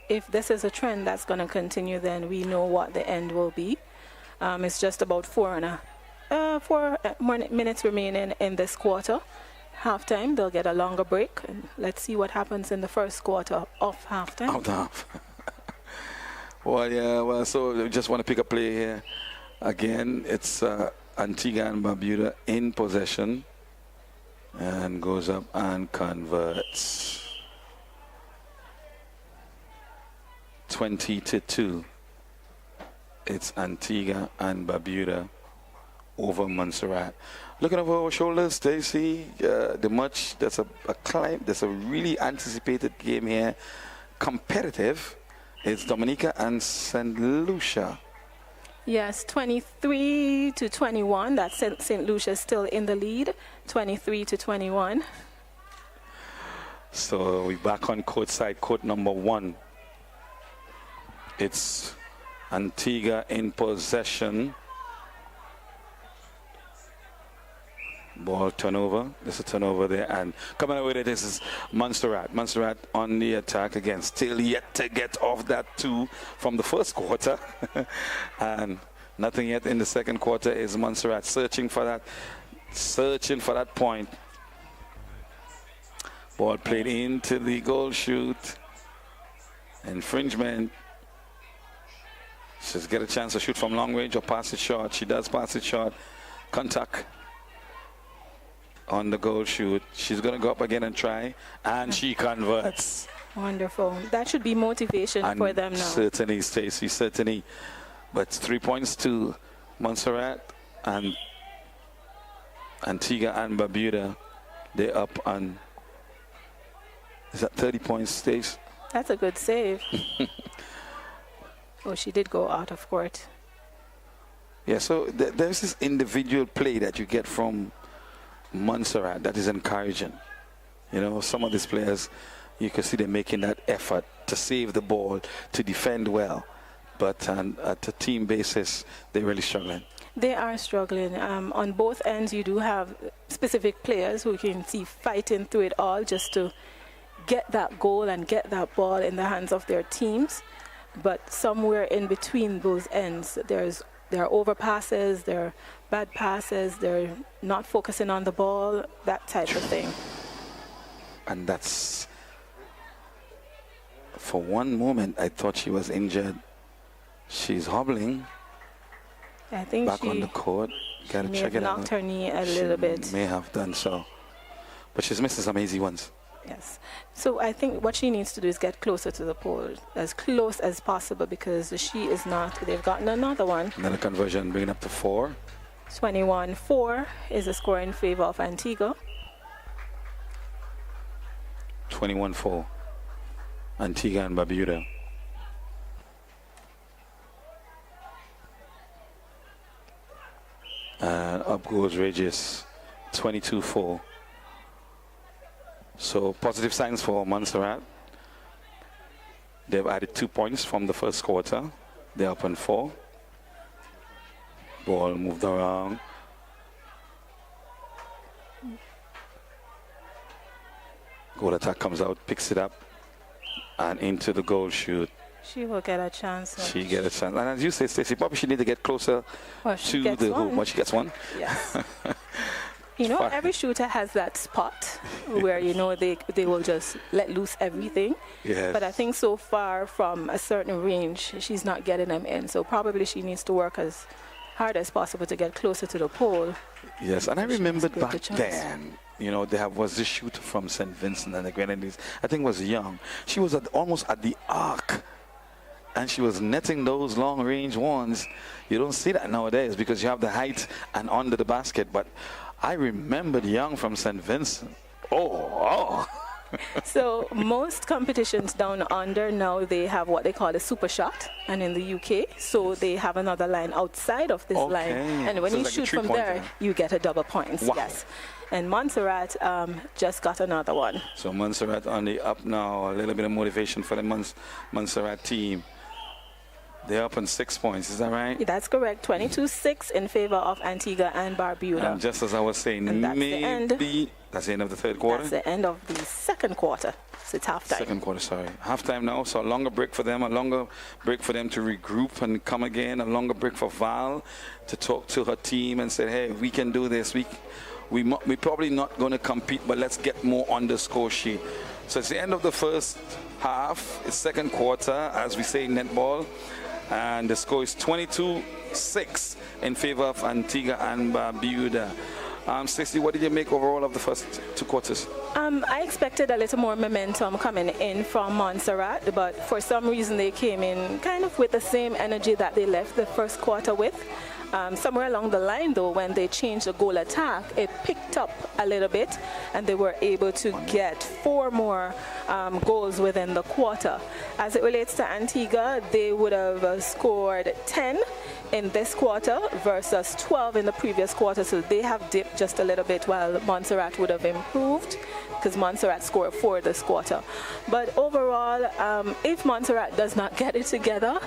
If this is a trend that's going to continue, then we know what the end will be. It's just about 4 more minutes remaining in this quarter. Halftime, they'll get a longer break. And let's see what happens in the first quarter of halftime. Well, yeah, well, so we just want to pick a play here. Again, it's Antigua and Barbuda in possession. And goes up and converts. 20-2. It's Antigua and Barbuda over Montserrat. Looking over our shoulders, Stacy, that's a climb. There's a really anticipated game here. Competitive. It's Dominica and St. Lucia. Yes, 23 to 21. That's St. Lucia still in the lead. 23 to 21. So we're back on court side, court number 1. It's Antigua in possession. Ball turnover. There's a turnover there, and coming away with it, this is Montserrat. Montserrat on the attack again, still yet to get off that 2 from the first quarter. And nothing yet in the second quarter. Is Montserrat searching for that point. Ball played into the goal shoot. Infringement. She's get a chance to shoot from long range or pass it short. She does pass it short. Contact on the goal shoot. She's going to go up again and try, and she converts. Wonderful. That should be motivation for them now. Certainly, Stacey, certainly. But 3 points to Montserrat, and Antigua and Barbuda. They're up on, is that 30 points, Stacey? That's a good save. Oh, she did go out of court. Yeah, so there's this individual play that you get from Montserrat that is encouraging. You know, some of these players, you can see them making that effort to save the ball, to defend well. But at a team basis, they're really struggling. They are struggling. On both ends, you do have specific players who you can see fighting through it all just to get that goal and get that ball in the hands of their teams. But somewhere in between those ends, there are overpasses, there are bad passes, they're not focusing on the ball, that type of thing. And that's, for one moment, I thought she was injured. She's hobbling. I think back on the court. Gotta may check have it out. knocked her knee a little bit. May have done so. But she's missing some easy ones. Yes. So I think what she needs to do is get closer to the pole, as close as possible, because she is not. They've gotten another one. Another conversion, bringing up to 4. 21-4 is the score in favor of Antigua. 21-4. Antigua and Barbuda. And up goes Regis. 22-4. So positive signs for Montserrat. They've added 2 points from the first quarter. They're up on 4. Ball moved around. Goal attack comes out, picks it up, and into the goal shoot. She will get a chance. She get a chance. And as you say, Stacey, probably she need to get closer to the hoop. But she gets one. Yes. You know, every shooter has that spot where, you know, they will just let loose everything. Yes. But I think so far from a certain range, she's not getting them in. So probably she needs to work as hard as possible to get closer to the pole. Yes, and I remembered back then, you know, there was this shooter from St. Vincent and the Grenadines. I think was young. She was almost at the arc, and she was netting those long-range ones. You don't see that nowadays because you have the height and under the basket. But I remembered young from St. Vincent. Oh. So most competitions down under now, they have what they call a super shot, and in the UK, so they have another line outside of this line, and when so you like shoot from there, you get a double points. Wow. Yes. And Montserrat just got another one. So Montserrat on the up now. A little bit of motivation for the Montserrat team. They're up on 6 points, is that right? That's correct. 22-6 in favor of Antigua and Barbuda. And just as I was saying, and that's maybe the end. That's the end of the third quarter? That's the end of the second quarter. So it's halftime. Second quarter, sorry. Halftime now, so a longer break for them, to regroup and come again, a longer break for Val to talk to her team and say, hey, we can do this. We're probably not going to compete, but let's get more on the score sheet. So it's the end of the first half. It's second quarter, as we say in netball. And the score is 22-6 in favor of Antigua and Barbuda. Stacey, what did you make overall of the first 2 quarters? I expected a little more momentum coming in from Montserrat, but for some reason they came in kind of with the same energy that they left the first quarter with. Somewhere along the line, though, when they changed the goal attack, it picked up a little bit, and they were able to get 4 more goals within the quarter. As it relates to Antigua, they would have scored 10 in this quarter versus 12 in the previous quarter, so they have dipped just a little bit, while Montserrat would have improved because Montserrat scored 4 this quarter. But overall, if Montserrat does not get it together,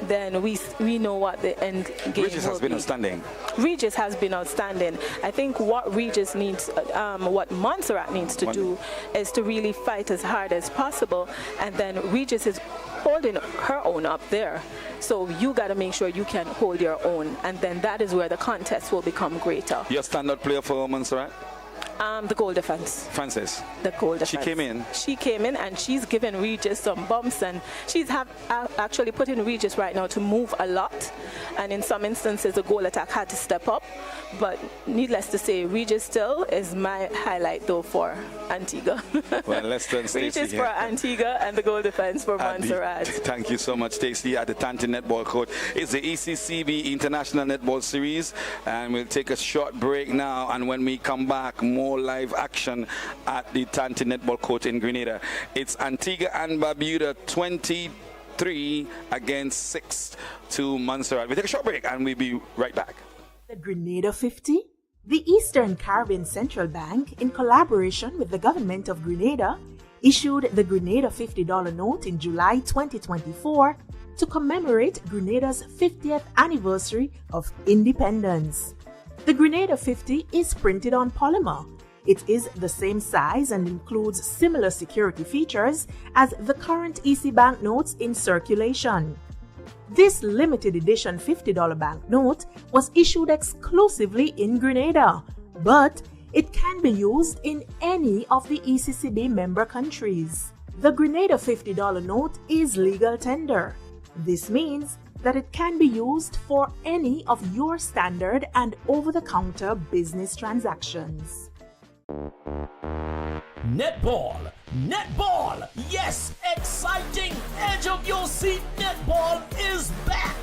then we know what the end game Regis has been outstanding. Regis has been outstanding. I think what Regis needs, what Montserrat needs to do is to really fight as hard as possible, and then Regis is holding her own up there. So you got to make sure you can hold your own, and then that is where the contest will become greater. Your standout player for Montserrat? The goal defense. Frances. The goal defense. She came in. She came in and she's given Regis some bumps, and she's actually putting Regis right now to move a lot. And in some instances, the goal attack had to step up. But needless to say, Regis still is my highlight though for Antigua. Well, let's turn Stacey. Regis for Antigua and the goal defense for Montserrat. Thank you so much, Stacey, at the Tanteen Netball Court. It's the ECCB International Netball Series, and we'll take a short break now, and when we come back, more live action at the Tanteen Netball Court in Grenada. It's Antigua and Barbuda 23 against 6 to Montserrat. We'll take a short break and we'll be right back. The Grenada 50? The Eastern Caribbean Central Bank, in collaboration with the government of Grenada, issued the Grenada $50 note in July 2024 to commemorate Grenada's 50th anniversary of independence. The Grenada 50 is printed on polymer. It is the same size and includes similar security features as the current EC banknotes in circulation. This limited edition $50 banknote was issued exclusively in Grenada, but it can be used in any of the ECCB member countries. The Grenada $50 note is legal tender. This means that it can be used for any of your standard and over-the-counter business transactions. Netball! Netball! Yes! Exciting! Edge of your seat Netball is back!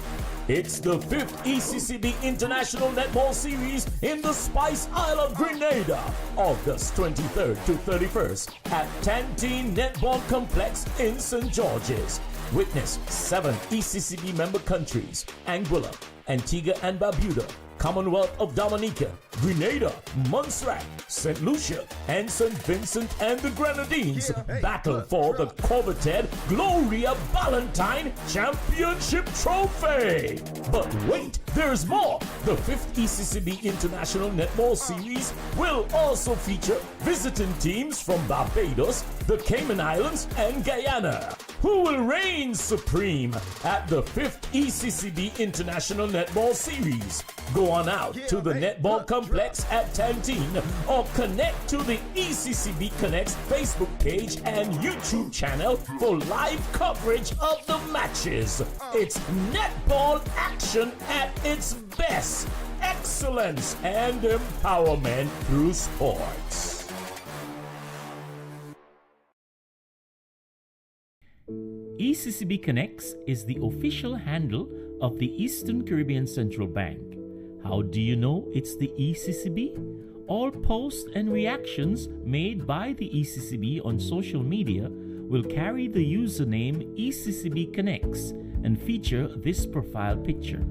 It's the 5th ECCB International Netball Series in the Spice Isle of Grenada, August 23rd to 31st at Tanteen Netball Complex in St. George's. Witness 7 ECCB member countries: Anguilla, Antigua and Barbuda, Commonwealth of Dominica, Grenada, Montserrat, St. Lucia, and St. Vincent and the Grenadines battle for the coveted Gloria Valentine Championship Trophy. But wait, there's more! The 5th ECCB International Netball Series will also feature visiting teams from Barbados, the Cayman Islands, and Guyana, who will reign supreme at the 5th ECCB International Netball Series. Go on out to the Netball Complex at Tanteen or connect to the ECCB Connect's Facebook page and YouTube channel for live coverage of the matches. It's netball action at its best. Excellence and empowerment through sports. ECCB Connects is the official handle of the Eastern Caribbean Central Bank. How do you know it's the ECCB? All posts and reactions made by the ECCB on social media will carry the username ECCB Connects and feature this profile picture.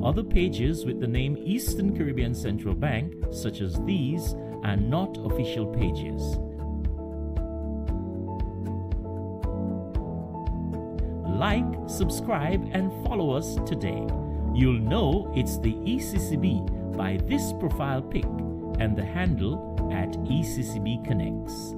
Other pages with the name Eastern Caribbean Central Bank, such as these, are not official pages. Like, subscribe, and follow us today. You'll know it's the ECCB by this profile pic and the handle at ECCB Connects.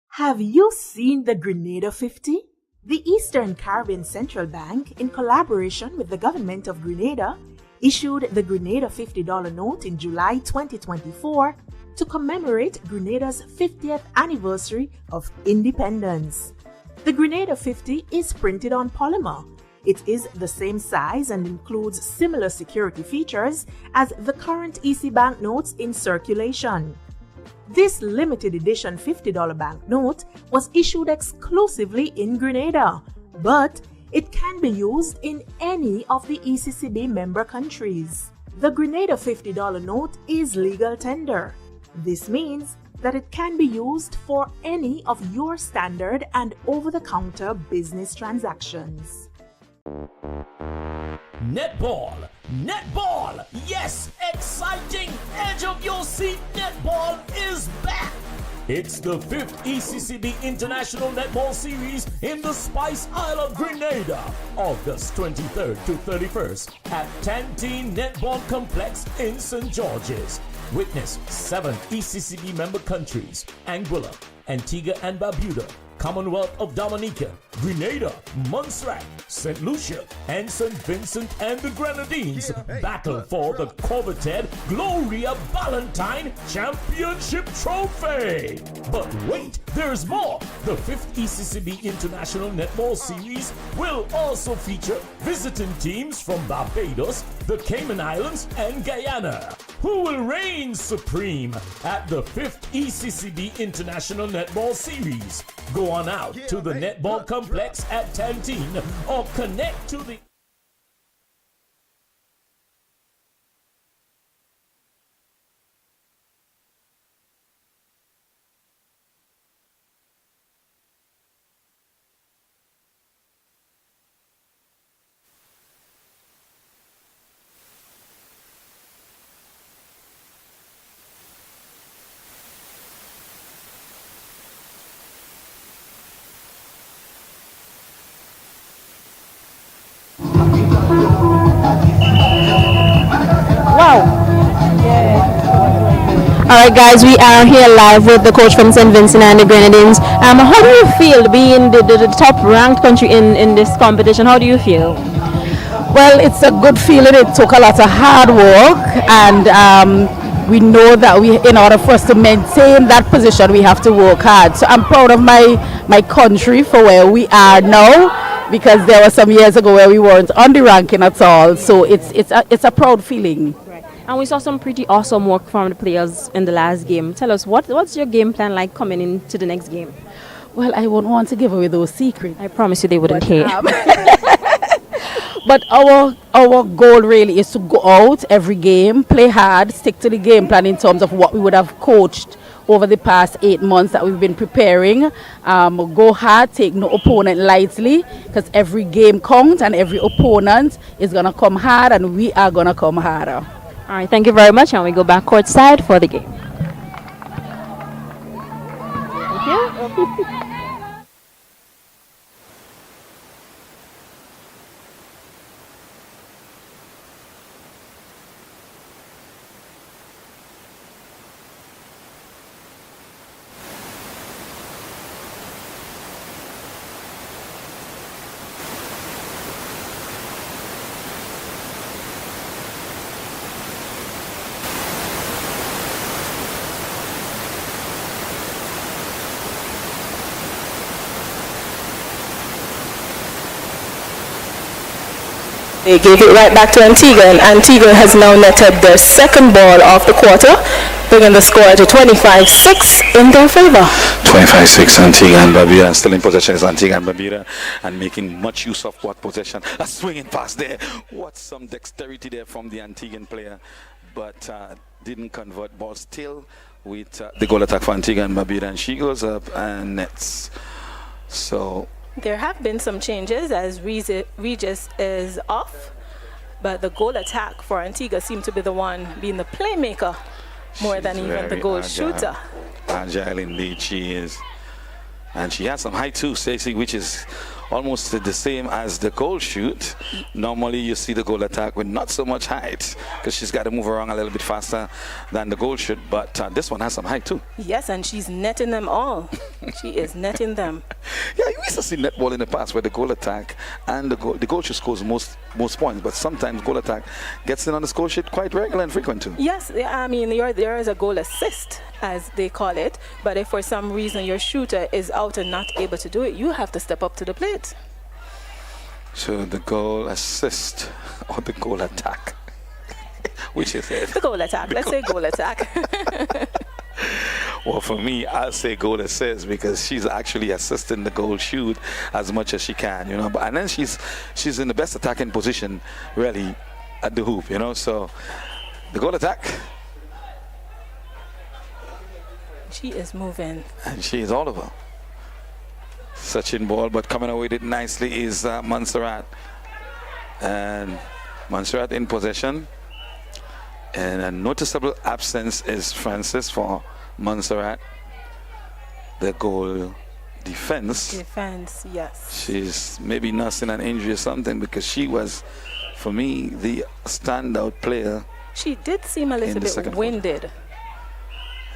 Have you seen the Grenada 50? The Eastern Caribbean Central Bank, in collaboration with the government of Grenada, issued the Grenada $50 note in July 2024 to commemorate Grenada's 50th anniversary of independence. The Grenada 50 is printed on polymer. It is the same size and includes similar security features as the current EC banknotes in circulation. This limited edition $50 banknote was issued exclusively in Grenada, but it can be used in any of the ECCB member countries. The Grenada $50 note is legal tender. This means that it can be used for any of your standard and over-the-counter business transactions. Netball! Netball! Yes! Exciting! Edge of your seat Netball is back! It's the 5th ECCB International Netball Series in the Spice Isle of Grenada, August 23rd to 31st at Tanteen Netball Complex in St. George's. Witness 7 ECCB member countries: Anguilla, Antigua and Barbuda, Commonwealth of Dominica, Grenada, Montserrat, St. Lucia, and St. Vincent and the Grenadines battle for the coveted Gloria Valentine Championship Trophy. But wait, there's more. The 5th ECCB International Netball Series will also feature visiting teams from Barbados, the Cayman Islands, and Guyana, who will reign supreme at the 5th ECCB International Netball Series. Go on out to the Netball Complex at Tanteen or connect to the Alright guys, we are here live with the coach from St. Vincent and the Grenadines. How do you feel being the top ranked country in this competition? How do you feel? Well, it's a good feeling. It took a lot of hard work, and we know that in order for us to maintain that position, we have to work hard. So I'm proud of my country for where we are now, because there were some years ago where we weren't on the ranking at all. So it's a proud feeling. And we saw some pretty awesome work from the players in the last game. Tell us, what's your game plan like coming into the next game? Well, I wouldn't want to give away those secrets. I promise you they wouldn't hear. But our goal really is to go out every game, play hard, stick to the game plan in terms of what we would have coached over the past 8 months that we've been preparing. Go hard, take no opponent lightly, because every game counts and every opponent is going to come hard, and we are going to come harder. All right, thank you very much, and we go back courtside for the game. Thank you. They gave it right back to Antigua, and Antigua has now netted their second ball of the quarter, bringing the score to 25-6 in their favor. 25-6, Antigua and Barbuda still in possession is Antigua and Barbuda, and making much use of what possession. A swinging pass there. What some dexterity there from the Antiguan player, but didn't convert. Ball still with the goal attack for Antigua and Barbuda, and she goes up and nets. So there have been some changes as Regis is off, but the goal attack for Antigua seemed to be the one being the playmaker more than even the goal shooter. Agile indeed she is. And she has some height too, Stacey, which is almost the same as the goal shoot. Normally you see the goal attack with not so much height because she's got to move around a little bit faster than the goal shoot, but this one has some height too. Yes, and she's netting them all. She is netting them. Yeah, you used to see netball in the past where the goal attack and the goal shoot scores most points, but sometimes goal attack gets in on the score sheet quite regular and frequent too. Yes, I mean, there is a goal assist, as they call it, but if for some reason your shooter is out and not able to do it, you have to step up to the plate. So the goal assist or the goal attack, which is it? The goal attack. Let's say goal attack. Well, for me, I'll say goal assist because she's actually assisting the goal shoot as much as she can, you know. But and then she's in the best attacking position, really, at the hoop, you know. So the goal attack. She is moving. And she is all over. Such in ball, but coming away with it nicely is Montserrat. And Montserrat in possession. And a noticeable absence is Francis for Montserrat. The goal defense. Defense, yes. She's maybe nursing an injury or something because she was, for me, the standout player. She did seem a little bit winded.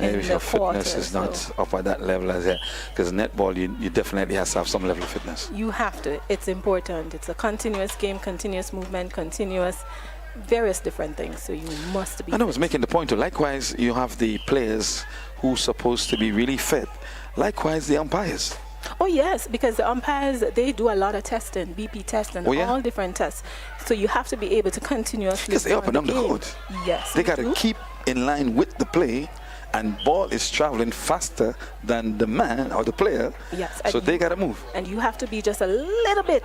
Maybe her fitness is not up at that level as yet. Because netball, you definitely have to have some level of fitness. You have to. It's important. It's a continuous game, continuous movement, continuous various different things. So you must be. I was making the point too. Likewise, you have the players who are supposed to be really fit. Likewise, the umpires. Oh yes, because the umpires, they do a lot of testing, BP testing, all different tests. So you have to be able to continuously. Because they're up and down the court. Yes. They got to keep in line with the play. And ball is traveling faster than the man or the player. Yes. So they got to move. And you have to be just a little bit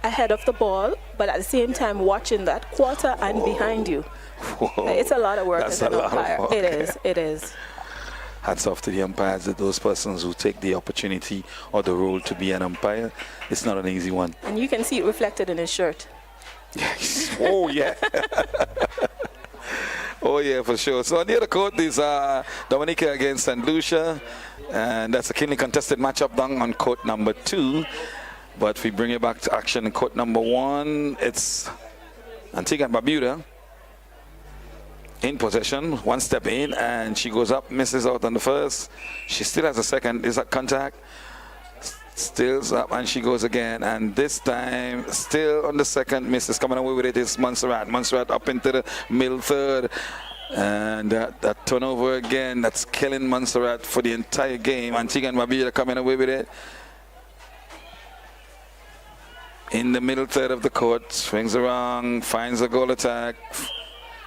ahead of the ball, but at the same time watching that quarter and behind you. Whoa. It's a lot of work That's as an umpire. It is. It is. Hats off to the umpires, those persons who take the opportunity or the role to be an umpire. It's not an easy one. And you can see it reflected in his shirt. Yes. Oh, yeah. Oh, yeah, for sure. So on the other court is Dominica against St. Lucia. And that's a keenly contested matchup down on court number 2. But if we bring it back to action in court number 1, it's Antigua and Barbuda in possession. One step in, and she goes up, misses out on the first. She still has a second. Is that contact? Stills up, and she goes again. And this time, still on the second, misses. Coming away with it is Montserrat. Montserrat up into the middle third. And that turnover again, that's killing Montserrat for the entire game. Antigua and Barbuda coming away with it. In the middle third of the court, swings around, finds a goal attack.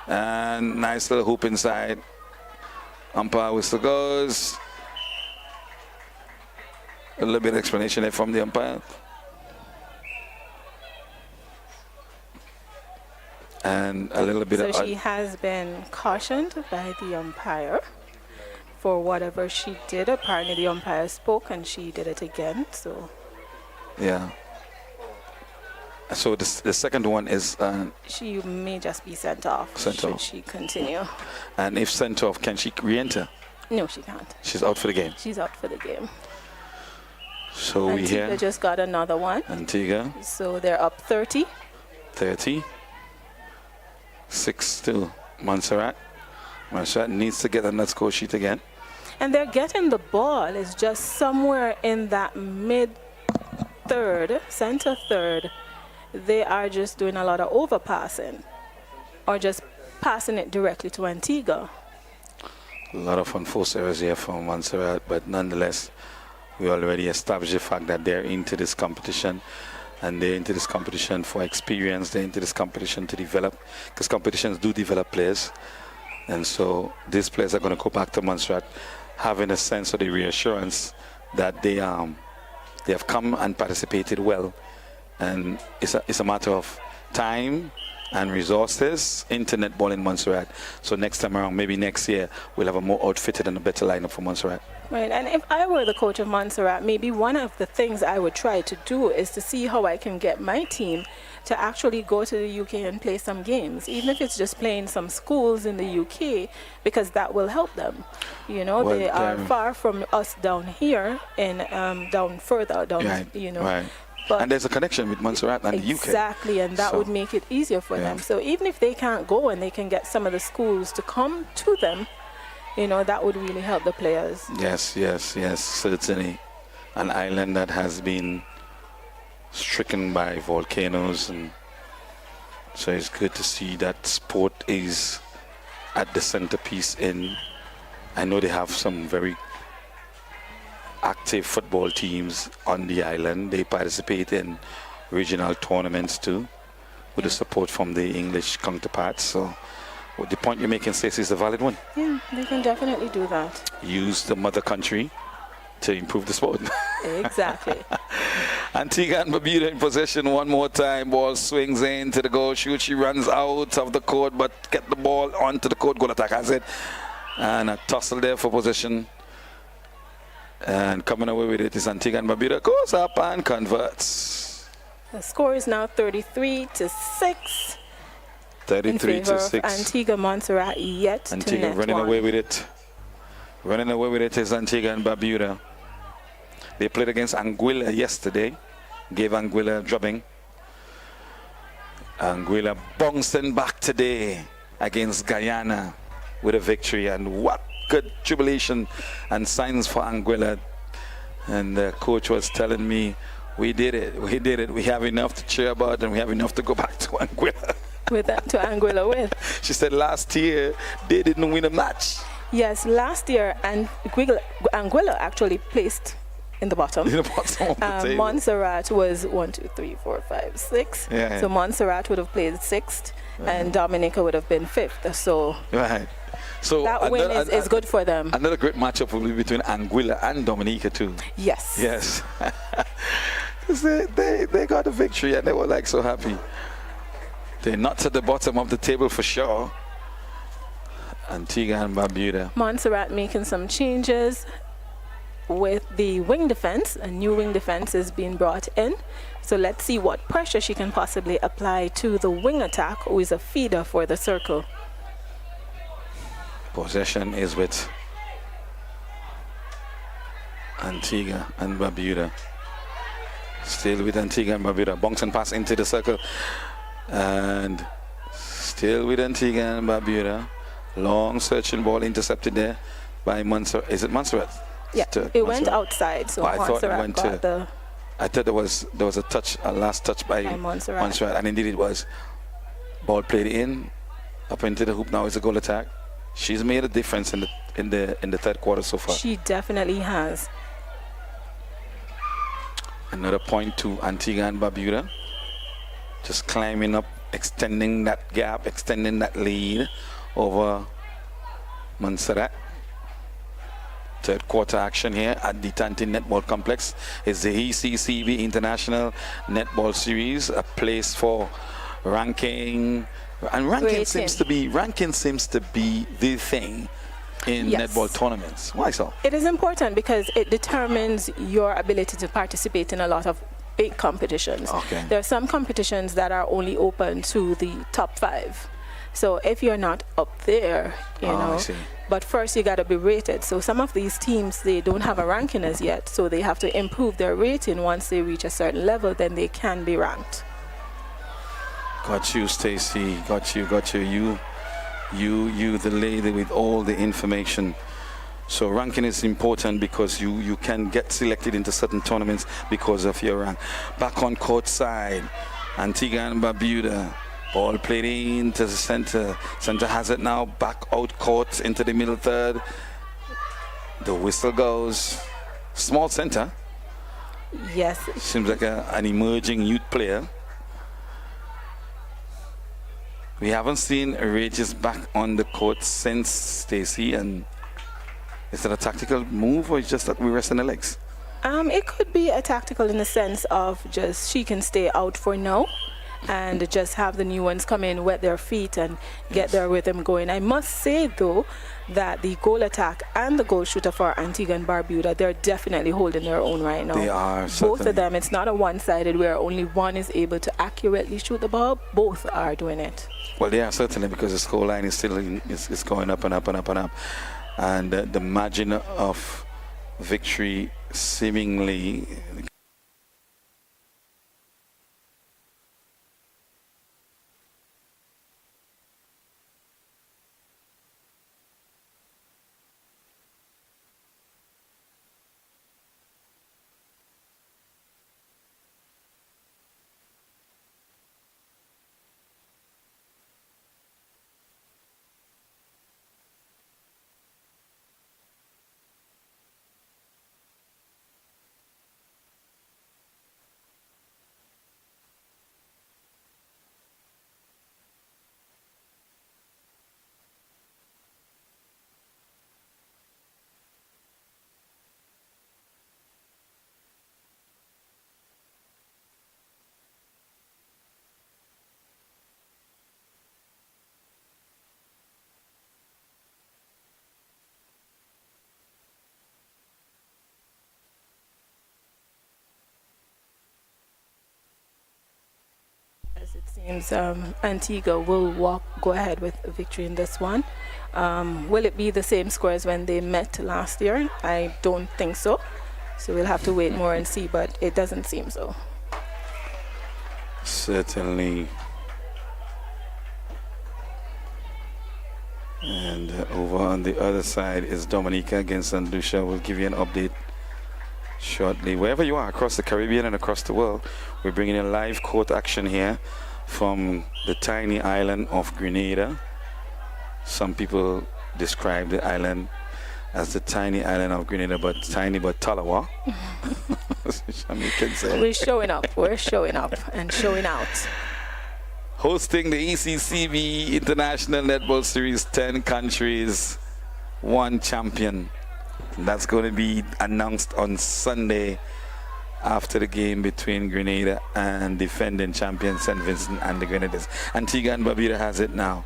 And nice little hoop inside. Umpire whistle goes. A little bit of explanation there from the umpire. And a little bit So she has been cautioned by the umpire for whatever she did. Apparently the umpire spoke and she did it again. So yeah. So the second one is she may just be sent off. Should she continue? And if sent off, can she re-enter? No, she can't. She's out for the game. She's out for the game. So Antigua we hear just got another one. Antigua. So they're up 30. 30. 6-2. Montserrat. Montserrat needs to get on that score sheet again. And they're getting the ball. It's just somewhere in that mid third, center third. They are just doing a lot of overpassing or just passing it directly to Antigua. A lot of unforced errors here from Montserrat, but nonetheless, we already established the fact that they're into this competition, and they're into this competition for experience. They're into this competition to develop, because competitions do develop players. And so these players are going to go back to Montserrat having a sense of the reassurance that they have come and participated well. And it's a matter of time and resources into netball in Montserrat. So next time around, maybe next year, we'll have a more outfitted and a better lineup for Montserrat. Right, and if I were the coach of Montserrat, maybe one of the things I would try to do is to see how I can get my team to actually go to the UK and play some games, even if it's just playing some schools in the UK, because that will help them. You know, well, they are far from us down here and down further down, right, you know. Right. But and there's a connection with Montserrat and the UK. exactly, and that So, would make it easier for yeah. them. So even if they can't go and they can get some of the schools to come to them, that would really help the players. Yes, certainly. An island that has been stricken by volcanoes, and so it's good to see that sport is at the centerpiece. I know they have some very active football teams on the island. They participate in regional tournaments too, with the support from the English counterparts. So the point you're making, Stacey, is a valid one. Yeah, they can definitely do that. Use the mother country to improve the sport. Exactly. Antigua and Barbuda in possession one more time. Ball swings in to the goal shoot. She runs out of the court, but get the ball onto the court. Goal attack has it. And a tussle there for possession. And coming away with it is Antigua and Barbuda. Goes up and converts. The score is now 33-6. 33-6. Antigua Montserrat yet Antigua to net running one. away with it. Running away with it is Antigua and Barbuda. They played against Anguilla yesterday. Gave Anguilla a drubbing. Anguilla bouncing back today against Guyana with a victory. And what good jubilation and signs for Anguilla. And the coach was telling me, we did it. We have enough to cheer about, and we have enough to go back to Anguilla. To Anguilla with. She said last year they didn't win a match. Yes, last year Anguilla actually placed in the bottom. In the bottom of the table. Montserrat was 1, 2, 3, 4, 5, 6. Yeah. So Montserrat would have played sixth, and Dominica would have been fifth. So right. So that win is good for them. Another great matchup will be between Anguilla and Dominica too. Yes. Yes. 'Cause they got a victory and they were like so happy. They're not at the bottom of the table for sure. Antigua and Barbuda. Montserrat making some changes with the wing defense. A new wing defense is being brought in. So let's see what pressure she can possibly apply to the wing attack, who is a feeder for the circle. Possession is with Antigua and Barbuda. Still with Antigua and Barbuda. Bouncing pass into the circle. And still with Antigua and Barbuda. Long searching ball intercepted there by Montserrat. Is it Montserrat? Yeah, it went outside, so I thought it Montserrat went got the... I thought there was a last touch by Montserrat. And indeed it was. Ball played in, up into the hoop. Now it's a goal attack. She's made a difference in the third quarter so far. She definitely has. Another point to Antigua and Barbuda. Just climbing up, extending that gap, extending that lead over Montserrat. Third quarter action here at the Tanteen Netball Complex is the ECCB International Netball Series, a place for ranking, and ranking seems to be the thing in netball tournaments. Why so? It is important because it determines your ability to participate in a lot of big competitions. Okay. There are some competitions that are only open to the top 5. So if you're not up there, I see. but first you got to be rated. So some of these teams, they don't have a ranking as yet, so they have to improve their rating. Once they reach a certain level, then they can be ranked. Got you, Stacey. Got you. You, the lady with all the information. So ranking is important because you can get selected into certain tournaments because of your rank. Back on court side, Antigua and Barbuda. Ball played into the center. Center has it now. Back out court into the middle third. The whistle goes. Small center. Yes. Seems like an emerging youth player. We haven't seen Regis back on the court since, Stacey. And is it a tactical move or is it just that we rest on the legs? It could be a tactical in the sense of just she can stay out for now and just have the new ones come in, wet their feet and get their rhythm going. I must say though that the goal attack and the goal shooter for Antigua and Barbuda, they're definitely holding their own right now. They are, both of them. It's not a one-sided where only one is able to accurately shoot the ball. Both are doing it. Well, they are certainly, because the score line is still is going up and up and up and up, and the margin of victory seemingly Seems Antigua will go ahead with a victory in this one. Will it be the same score as when they met last year? I don't think so. So we'll have to wait more and see, but it doesn't seem so. Certainly. And over on the other side is Dominica against St. Lucia. We'll give you an update shortly. Wherever you are across the Caribbean and across the world, we're bringing you live court action here from the tiny island of Grenada. Some people describe the island as the tiny island of Grenada, but tiny but Talawa. We're showing up and showing out. Hosting the ECCB International Netball Series, 10 countries, 1 champion. And that's going to be announced on Sunday after the game between Grenada and defending champion St. Vincent and the Grenadines. Antigua and Barbuda has it now.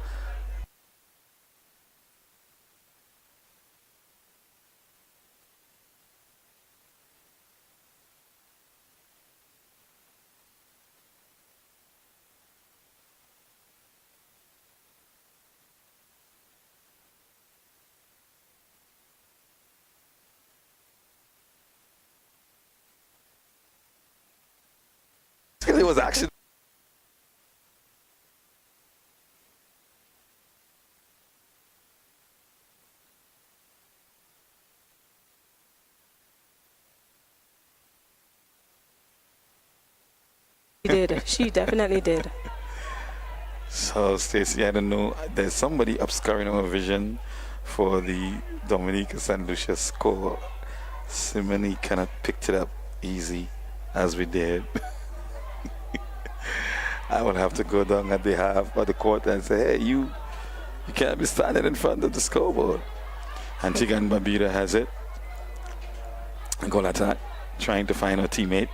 It was actually She definitely did. So Stacey, I don't know, there's somebody obscuring our vision for the Dominica St. Lucia score. Simone cannot picked it up easy as we did. I will have to go down at the half of the court and say, hey, you can't be standing in front of the scoreboard. Antigua and Barbuda has it. Goal attack, trying to find her teammate.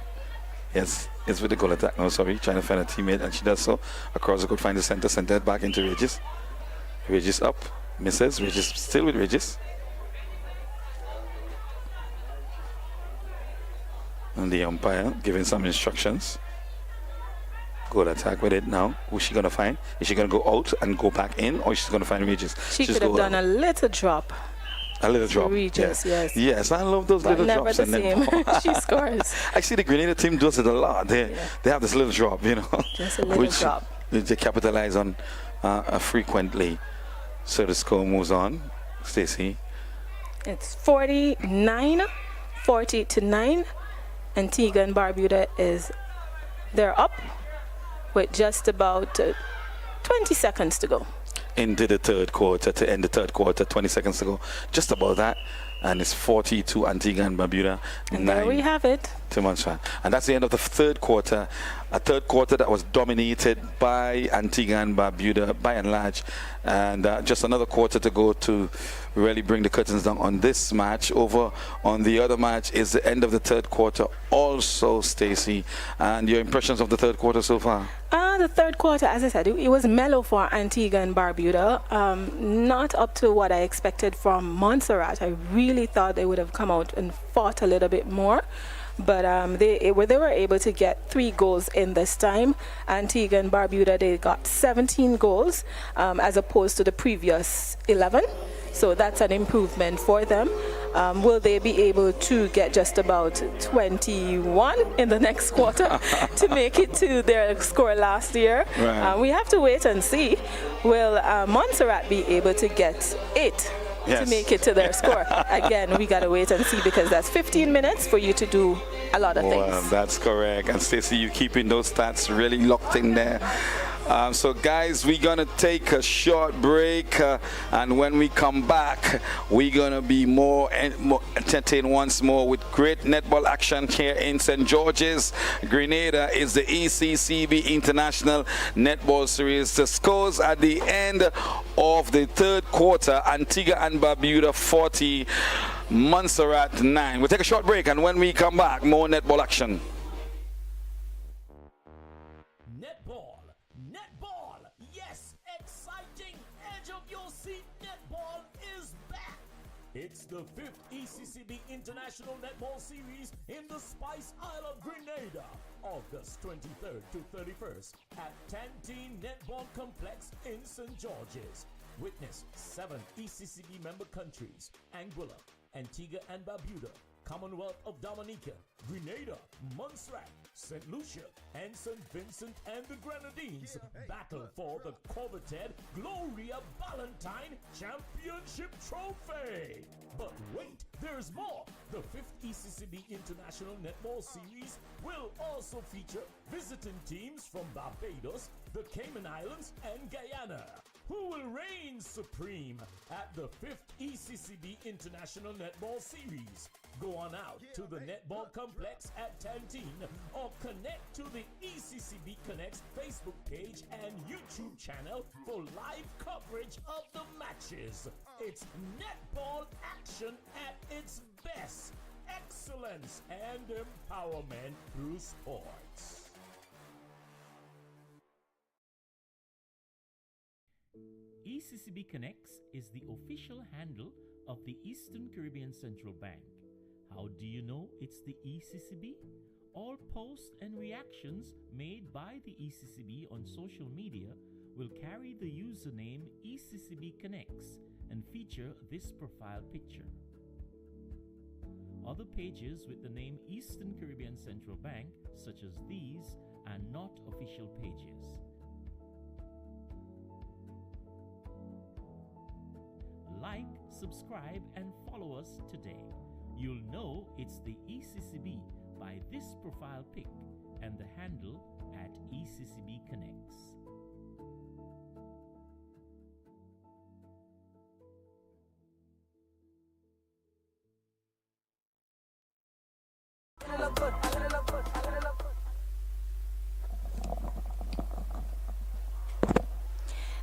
Yes, it's with the goal attack. No, sorry, trying to find a teammate, and she does so. Across the court, find the center, sent it back into Regis. Regis up, misses. Regis still with Regis. And the umpire giving some instructions. Goal attack with it now. Who's she going to find? Is she going to go out and go back in, or is she going to find Regis? She could have done a little drop. A little drop. Regis, yes. Yes, I love those But little never drops. the same. She scores. Actually, the Grenada team does it a lot. They have this little drop, you know. Just a little drop. Which they capitalize on frequently. So the score moves on. Stacey. It's 49, 40 to 9. Antigua and Barbuda they're up with just about 20 seconds to go. Into the third quarter, to end the third quarter, 20 seconds to go. Just about that. And it's 40 to Antigua and Barbuda. And there we have it. To Montserrat. And that's the end of the third quarter. A third quarter that was dominated by Antigua and Barbuda by and large. And just another quarter to go to really bring the curtains down on this match. Over on the other match is the end of the third quarter also, Stacey. And your impressions of the third quarter so far? The third quarter, as I said, it was mellow for Antigua and Barbuda. Not up to what I expected from Montserrat. I really thought they would have come out and fought a little bit more. But they were able to get 3 goals in this time. Antigua and Barbuda, they got 17 goals as opposed to the previous 11. So that's an improvement for them. Will they be able to get just about 21 in the next quarter to make it to their score last year? Right. We have to wait and see. Will Montserrat be able to get 8? Yes. To make it to their score? Again, we got to wait and see, because that's 15 minutes for you to do a lot of things. That's correct. And Stacey, you keeping those stats really locked in there. So guys, we're gonna take a short break, and when we come back, we're gonna be more entertained once more with great netball action here in St. George's. Grenada is the ECCB International Netball Series. The scores at the end of the third quarter: Antigua and Barbuda 40, Montserrat 9. We'll take a short break, and when we come back, more netball action. It's the 5th ECCB International Netball Series in the Spice Isle of Grenada, August 23rd to 31st at Tanteen Netball Complex in St. George's. Witness 7 ECCB member countries: Antigua, Antigua and Barbuda, Commonwealth of Dominica, Grenada, Montserrat, St. Lucia, and St. Vincent and the Grenadines battle for the coveted Gloria Valentine Championship Trophy. But wait, there's more. The 5th ECCB International Netball Series will also feature visiting teams from Barbados, the Cayman Islands, and Guyana, who will reign supreme at the 5th ECCB International Netball Series. Go on out to the Netball Complex at Tanteen or connect to the ECCB Connect's Facebook page and YouTube channel for live coverage of the matches. It's netball action at its best. Excellence and empowerment through sports. ECCB Connects is the official handle of the Eastern Caribbean Central Bank. How do you know it's the ECCB? All posts and reactions made by the ECCB on social media will carry the username ECCB Connects and feature this profile picture. Other pages with the name Eastern Caribbean Central Bank, such as these, are not official pages. Like, subscribe, and follow us today. You'll know it's the ECCB by this profile pic and the handle at ECCB Connects.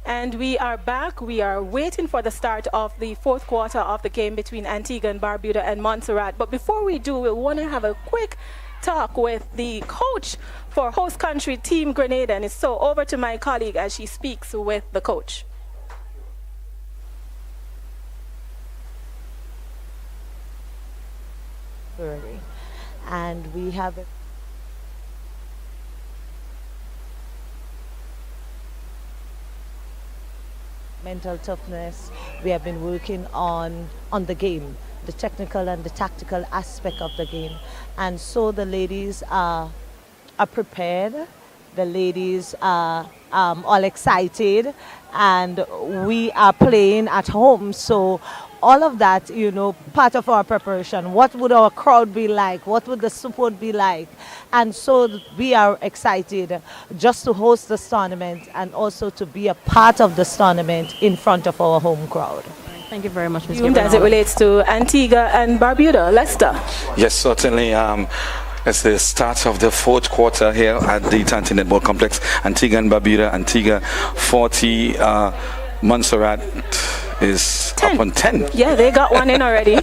And we are back. We are waiting for the start of the fourth quarter of the game between Antigua and Barbuda and Montserrat. But before we do, we want to have a quick talk with the coach for host country Team Grenada. And so over to my colleague as she speaks with the coach. And we have a mental toughness. We have been working on the game, the technical and the tactical aspect of the game. And so the ladies are prepared. The ladies are all excited, and we are playing at home. So all of that, you know, part of our preparation. What would our crowd be like? What would the support be like? And so we are excited just to host this tournament and also to be a part of this tournament in front of our home crowd. Thank you very much, Ms. As it relates to Antigua and Barbuda, Lester. Yes, certainly. It's the start of the fourth quarter here at the Tanteen Netball Complex. Antigua and Barbuda. Antigua 40, Montserrat is 10. Up on 10. Yeah, they got one in already.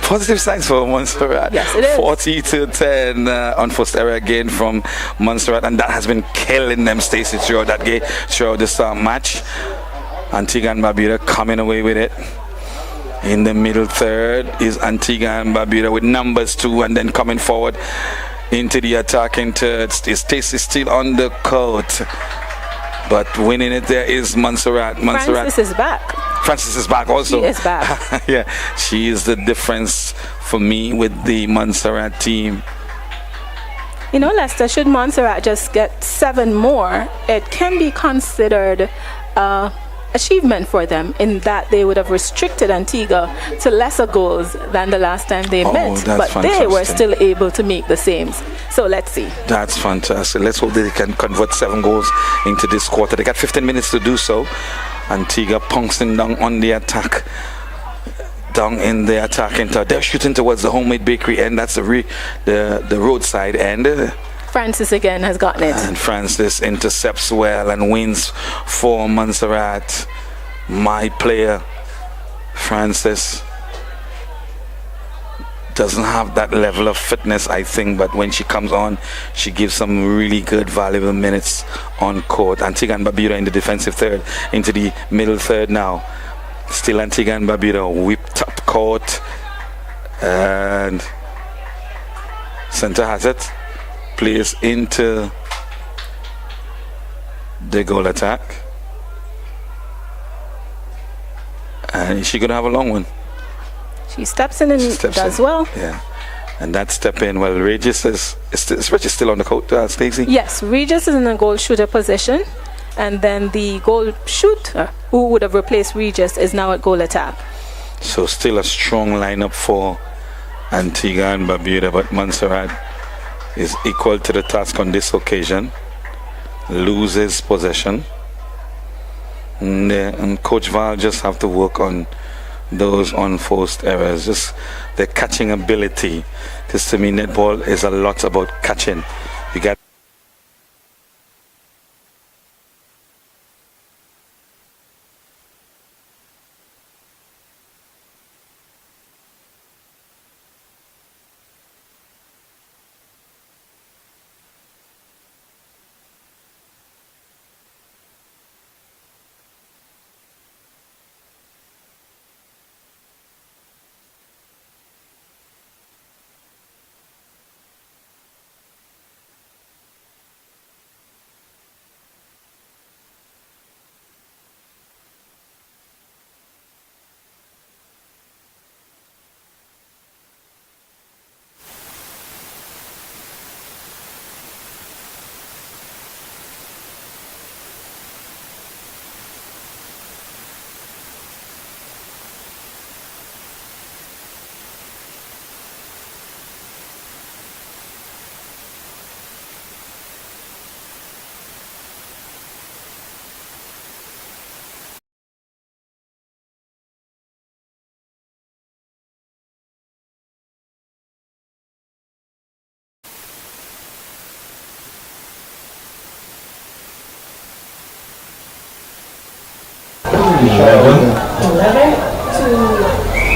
Positive signs for Montserrat. Yes, it is. 40 to 10 unforced error again from Montserrat, and that has been killing them, Stacey, throughout that game, throughout this match. Antigua and Barbuda coming away with it. In the middle third is Antigua and Barbuda with numbers 2, and then coming forward into the attacking third. Stacey still on the court, but winning it there is Montserrat. Francis is back. Francis is back also. She is back. Yeah, she is the difference for me with the Montserrat team. You know, Lester, should Montserrat just get 7 more, it can be considered achievement for them in that they would have restricted Antigua to lesser goals than the last time they met, but fantastic. They were still able to make the same. So let's see. That's fantastic. Let's hope they can convert 7 goals into this quarter. They got 15 minutes to do so. Antigua pouncing down on the attack, down in the attacking third. They're shooting towards the homemade bakery end. That's the roadside end. Francis again has gotten it. And Francis intercepts well and wins for Montserrat. My player, Francis, doesn't have that level of fitness, I think, but when she comes on, she gives some really good, valuable minutes on court. Antigua and Barbuda in the defensive third, into the middle third now. Still Antigua and Barbuda whipped up court, and center has it. Plays into the goal attack, and is she gonna have a long one? She steps in and does well. Yeah, and that step in. Well, Regis is still on the court, Stacey. Yes, Regis is in a goal shooter position, and then the goal shooter who would have replaced Regis is now at goal attack. So still a strong lineup for Antigua and Barbuda, but Montserrat is equal to the task on this occasion. Loses possession, and Coach Val just have to work on those unforced errors, just their catching ability, because to me netball is a lot about catching. You got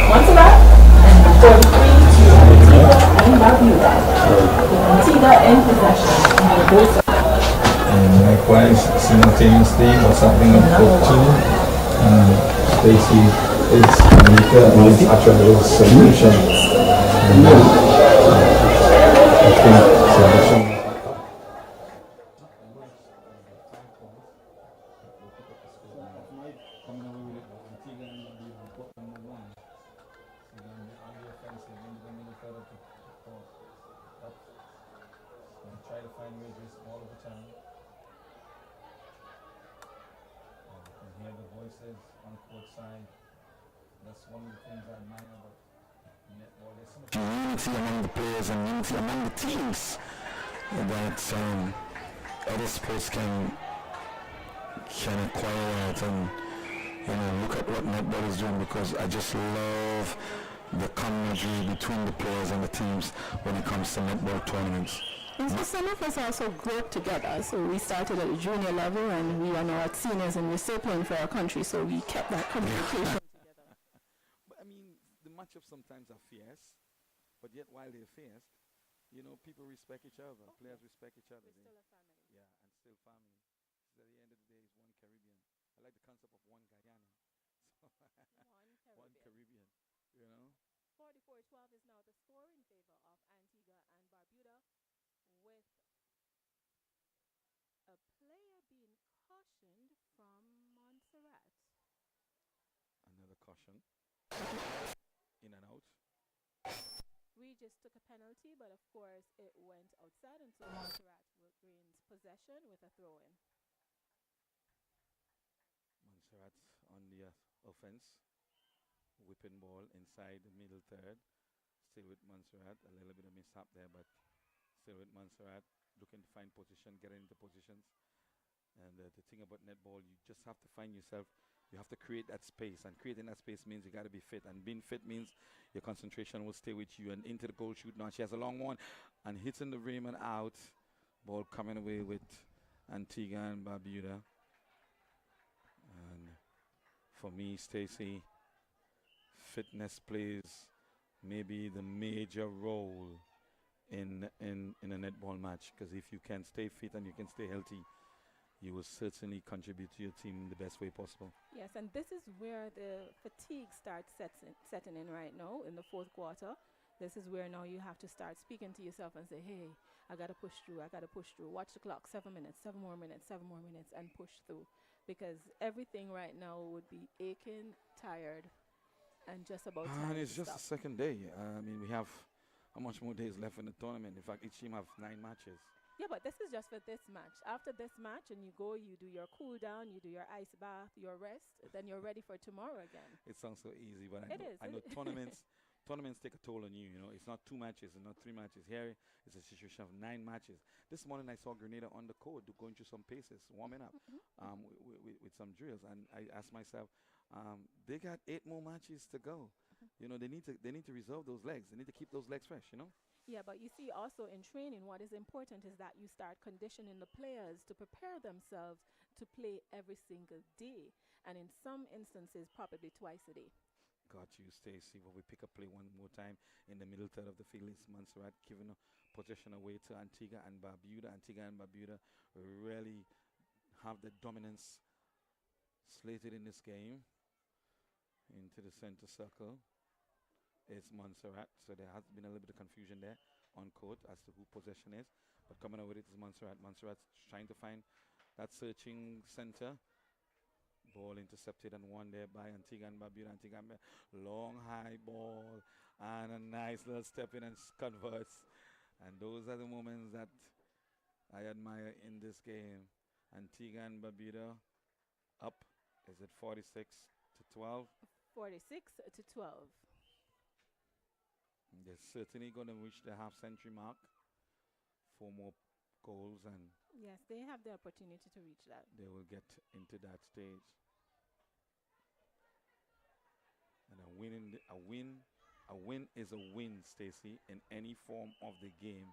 Montserrat and 43 to Antigua and Barbuda. Antigua in possession in the goal. And likewise, simultaneously, what's happening on court 2, Stacey is America and actually is solution. And I think solution. Try to find wages all of the time. You can hear the voices on the court side. That's one of the things I admire about netball. There's so much unity among the players and unity among the teams that other sports can acquire that, and look at what netball is doing, because I just love the camaraderie between the players and the teams when it comes to netball tournaments. And so some of us also grew up together. So we started at the junior level and we are now at seniors and we're still playing for our country. So we kept that communication together. But I mean, the matchups sometimes are fierce, but yet while they're fierce, people respect each other. Players respect each other. We're still a family. Yeah, and still family. So at the end of the day, it's one Caribbean. I like the concept of one Guyana. One Caribbean, 44-12 is now the score in favor of Antigua and Barbuda, with a player being cautioned from Montserrat. Another caution. In and out. Regis took a penalty, but of course it went outside, and so Montserrat gains possession with a throw-in. Montserrat on the offense. Whipping ball inside the middle third. Still with Montserrat. A little bit of mishap there, but still with Montserrat. Looking to find position, getting into positions. And the thing about netball, you just have to find yourself. You have to create that space. And creating that space means you got to be fit. And being fit means your concentration will stay with you. And into the goal shoot. Now she has a long one. And hitting the rim and out. Ball coming away with Antigua and Barbuda. And for me, Stacey, fitness plays maybe the major role in a netball match, because if you can stay fit and you can stay healthy, you will certainly contribute to your team in the best way possible. Yes, and this is where the fatigue starts setting in right now in the fourth quarter. This is where now you have to start speaking to yourself and say, hey, I got to push through. I got to push through. Watch the clock. 7 minutes, 7 more minutes, 7 more minutes, and push through. Because everything right now would be aching, tired, and just about time. And it's to just stop. the second day. I mean, we have how much more days left in the tournament? In fact, each team have 9 matches. Yeah, but this is just for this match. After this match, and you go, you do your cool down, you do your ice bath, your rest, then you're ready for tomorrow again. It sounds so easy, but I It know is. tournaments take a toll on you. You know, it's not 2 matches, it's not 3 matches. Here, it's a situation of 9 matches. This morning, I saw Grenada on the court going through some paces, warming up with some drills, and I asked myself, they got 8 more matches to go. You know, they need to reserve those legs. They need to keep those legs fresh. You know. Yeah, but you see, also in training, what is important is that you start conditioning the players to prepare themselves to play every single day, and in some instances, probably twice a day. Got you, Stacy. Well, we pick up play one more time in the middle third of the field. It's Montserrat giving a possession away to Antigua and Barbuda. Antigua and Barbuda really have the dominance slated in this game. Into the center circle. It's Montserrat, so there has been a little bit of confusion there on court as to who possession is. But coming over it is Montserrat. Montserrat's trying to find that searching center. Ball intercepted and won there by Antigua and Barbuda. Antigua and Barbuda. Long high ball and a nice little step in and converts. And those are the moments that I admire in this game. Antigua and Barbuda up. Is it 46 to 12? 46 to 12. They're certainly going to reach the half-century mark. 4 more goals and Yes, they have the opportunity to reach that. they will get into that stage. And a win is a win, Stacey, in any form of the game.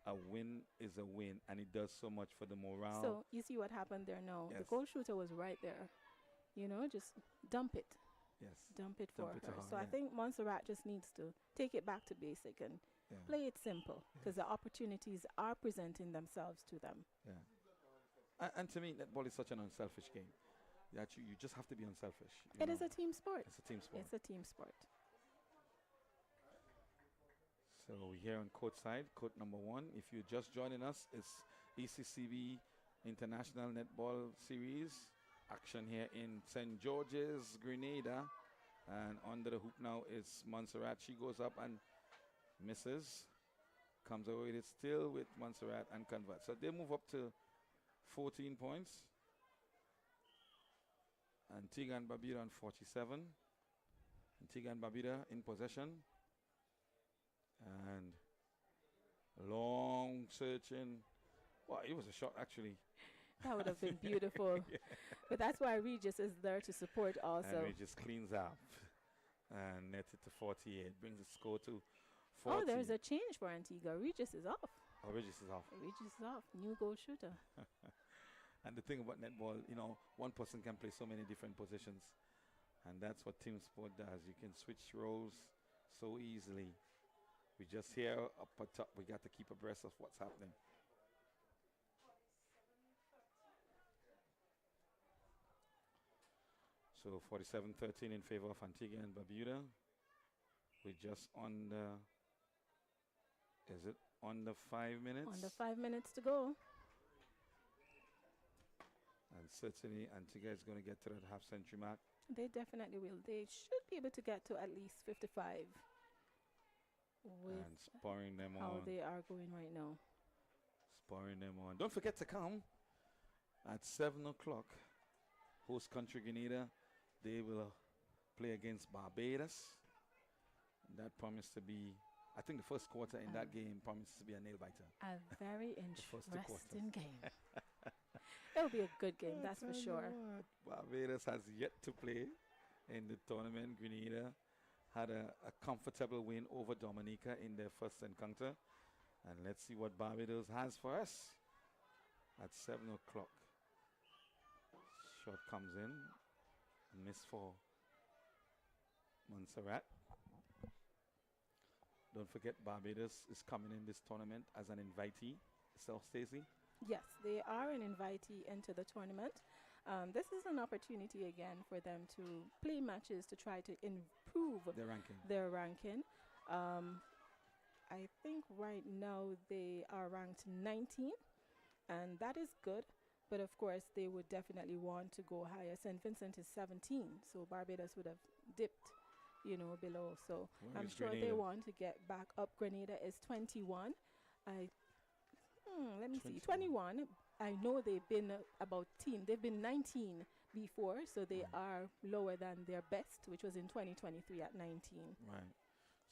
A win is a win, and it does so much for the morale. So you see what happened there now. Yes. The goal shooter was right there. You know, just dump it. Yes. Dump it Dump for it to her. her, So I yeah. think Montserrat just needs to take it back to basic and Yeah. play it simple, because the opportunities are presenting themselves to them. Yeah. And to me, netball is such an unselfish game. That you just have to be unselfish. It is a team sport. It's a team sport. It's a team sport. So we're here on court side, court number 1. If you're just joining us, it's ECCB International Netball Series. Action here in St. George's, Grenada. And under the hoop now is Montserrat. She goes up and misses. Comes away with it still with Montserrat and converts. So they move up to 14 points. Antigua and Barbuda on 47. Antigua and Barbuda in possession. And long searching. Well, it was a shot actually. That would have been beautiful. Yeah. But that's why Regis is there to support also. And Regis cleans up and netted to 48. Brings the score to 40. Oh, there's a change for Antigua. Regis is off. Oh, Regis is off. Regis is off. New goal shooter. And the thing about netball, you know, one person can play so many different positions. And that's what team sport does. You can switch roles so easily. We just here up at top. We got to keep abreast of what's happening. So 47-13 in favor of Antigua and Barbuda. We're just on the, is it on the 5 minutes? Under 5 minutes to go. And certainly Antigua is going to get to that half-century mark. They definitely will. They should be able to get to at least 55 And with spurring them how on. they are going right now. Spurring them on. Don't forget to come at 7 o'clock. Host country Grenada. They will play against Barbados. That promised to be, I think the first quarter in that game promises to be a nail-biter. A very first 2 interesting game. It'll be a good game, that's for sure. Barbados has yet to play in the tournament. Grenada had a comfortable win over Dominica in their first encounter. And let's see what Barbados has for us at 7 o'clock. Shot comes in. Miss for Montserrat. Don't forget Barbados is coming in this tournament as an invitee. So, Stacey, Yes, they are an invitee into the tournament. This is an opportunity again for them to play matches to try to improve their ranking. I think right now they are ranked 19, and that is good. But of course, they would definitely want to go higher. St. Vincent is 17, so Barbados would have dipped, below. So I'm sure they want to get back up. Grenada is 21. Let me see, 21. I know they've been they've been 19 before, so they are lower than their best, which was in 2023 at 19. Right.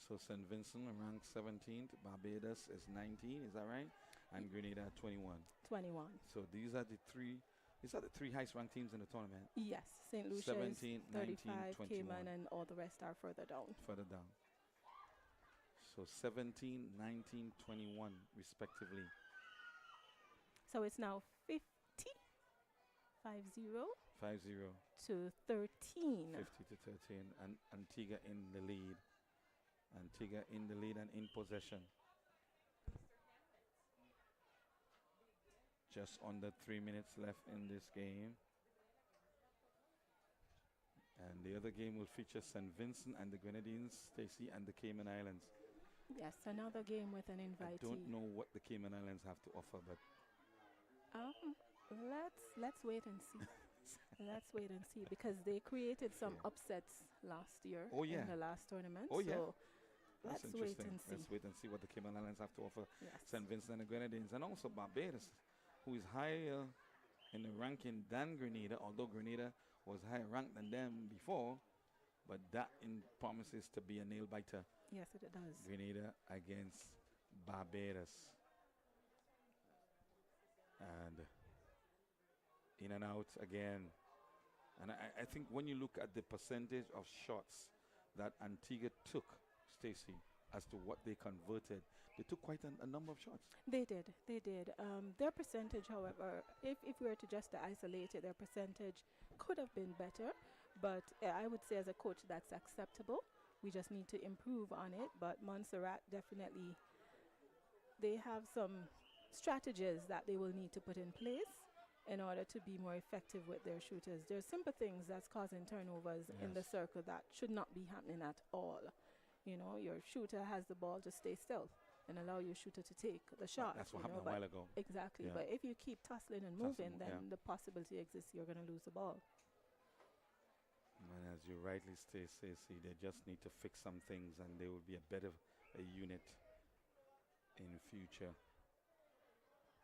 So St. Vincent ranked 17th, Barbados is 19, is that right? And Grenada at 21. 21. So these are the three highest ranked teams in the tournament. Yes, St. Lucia 17, is 35, 19, 21. Cayman, and all the rest are further down. Further down. So 17, 19, 21 respectively. So it's now 50 to 13. 50 to 13, and Antigua in the lead. Antigua in the lead and in possession. Just under 3 minutes left in this game. And the other game will feature St. Vincent and the Grenadines, Stacey, and the Cayman Islands. Yes, another game with an invitee. I don't know what the Cayman Islands have to offer, but let's wait and see. Let's wait and see, because they created some upsets last year in the last tournament. So let's wait and see. Let's wait and see what the Cayman Islands have to offer. Yes. St. Vincent and the Grenadines, and also Barbados, who is higher in the ranking than Grenada, although Grenada was higher ranked than them before, but that promises to be a nail biter. Yes, it does. Grenada against Barbados. And in and out again. And I think when you look at the percentage of shots that Antigua took, Stacey, as to what they converted, they took quite a number of shots. They did. Their percentage, however, if we were to just isolate it, their percentage could have been better. But I would say as a coach, that's acceptable. We just need to improve on it. But Montserrat definitely, they have some strategies that they will need to put in place in order to be more effective with their shooters. There's simple things that's causing turnovers in the circle that should not be happening at all. Your shooter has the ball, just stay still and allow your shooter to take the shot. That's what happened a while ago. Exactly. Yeah. But if you keep tussling and moving, then the possibility exists you're going to lose the ball. And as you rightly say, Stacey, they just need to fix some things and they will be a better unit in future.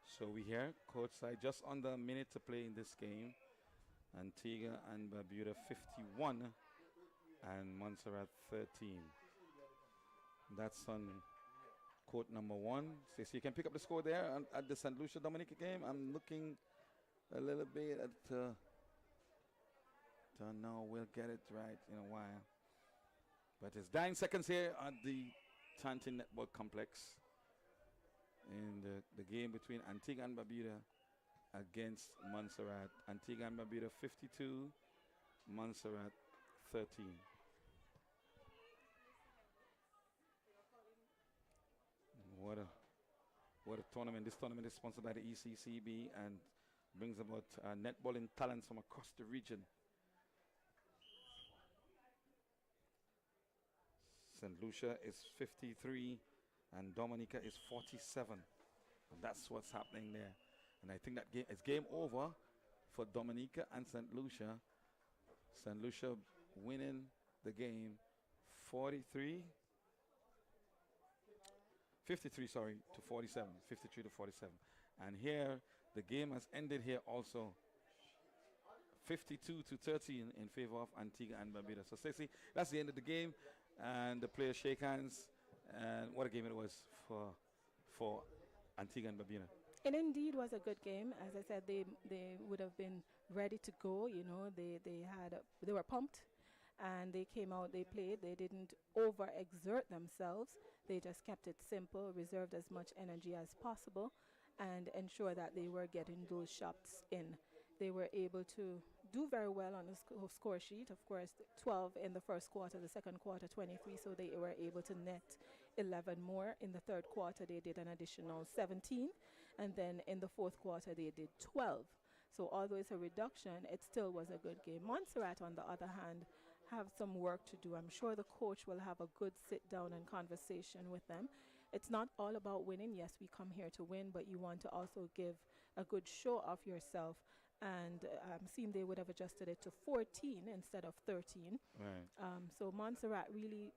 So we hear courtside, just under a minute to play in this game. Antigua and Barbuda 51 and Montserrat 13. That's on court number 1. So you can pick up the score there at the St. Lucia Dominica game. I'm looking a little bit at don't know, we'll get it right in a while. But it's 9 seconds here at the Tanteen Netball Complex in the game between Antigua and Barbuda against Montserrat. Antigua and Barbuda 52, Montserrat 13. What a tournament. This tournament is sponsored by the ECCB and brings about netballing talents from across the region. St. Lucia is 53 and Dominica is 47. And that's what's happening there. And I think that it's game over for Dominica and St. Lucia. St. Lucia winning the game 53 to 47. 53 to 47. And here the game has ended here also. 52 to 13 in favor of Antigua and Barbuda. So Stacey, that's the end of the game. And the players shake hands. And what a game it was for Antigua and Barbuda. It indeed was a good game. As I said, they would have been ready to go. They were pumped, and they came out. They played. They didn't overexert themselves. They just kept it simple, reserved as much energy as possible, and ensure that they were getting those shots in. They were able to do very well on the score sheet. Of course, 12 in the first quarter, the second quarter 23, so they were able to net 11 more. In the third quarter, they did an additional 17, and then in the fourth quarter, they did 12. So although it's a reduction, it still was a good game. Montserrat, on the other hand, have some work to do. I'm sure the coach will have a good sit down and conversation with them. It's not all about winning. Yes, we come here to win, but you want to also give a good show of yourself. And seemed they would have adjusted it to 14 instead of 13. Right. So Montserrat really,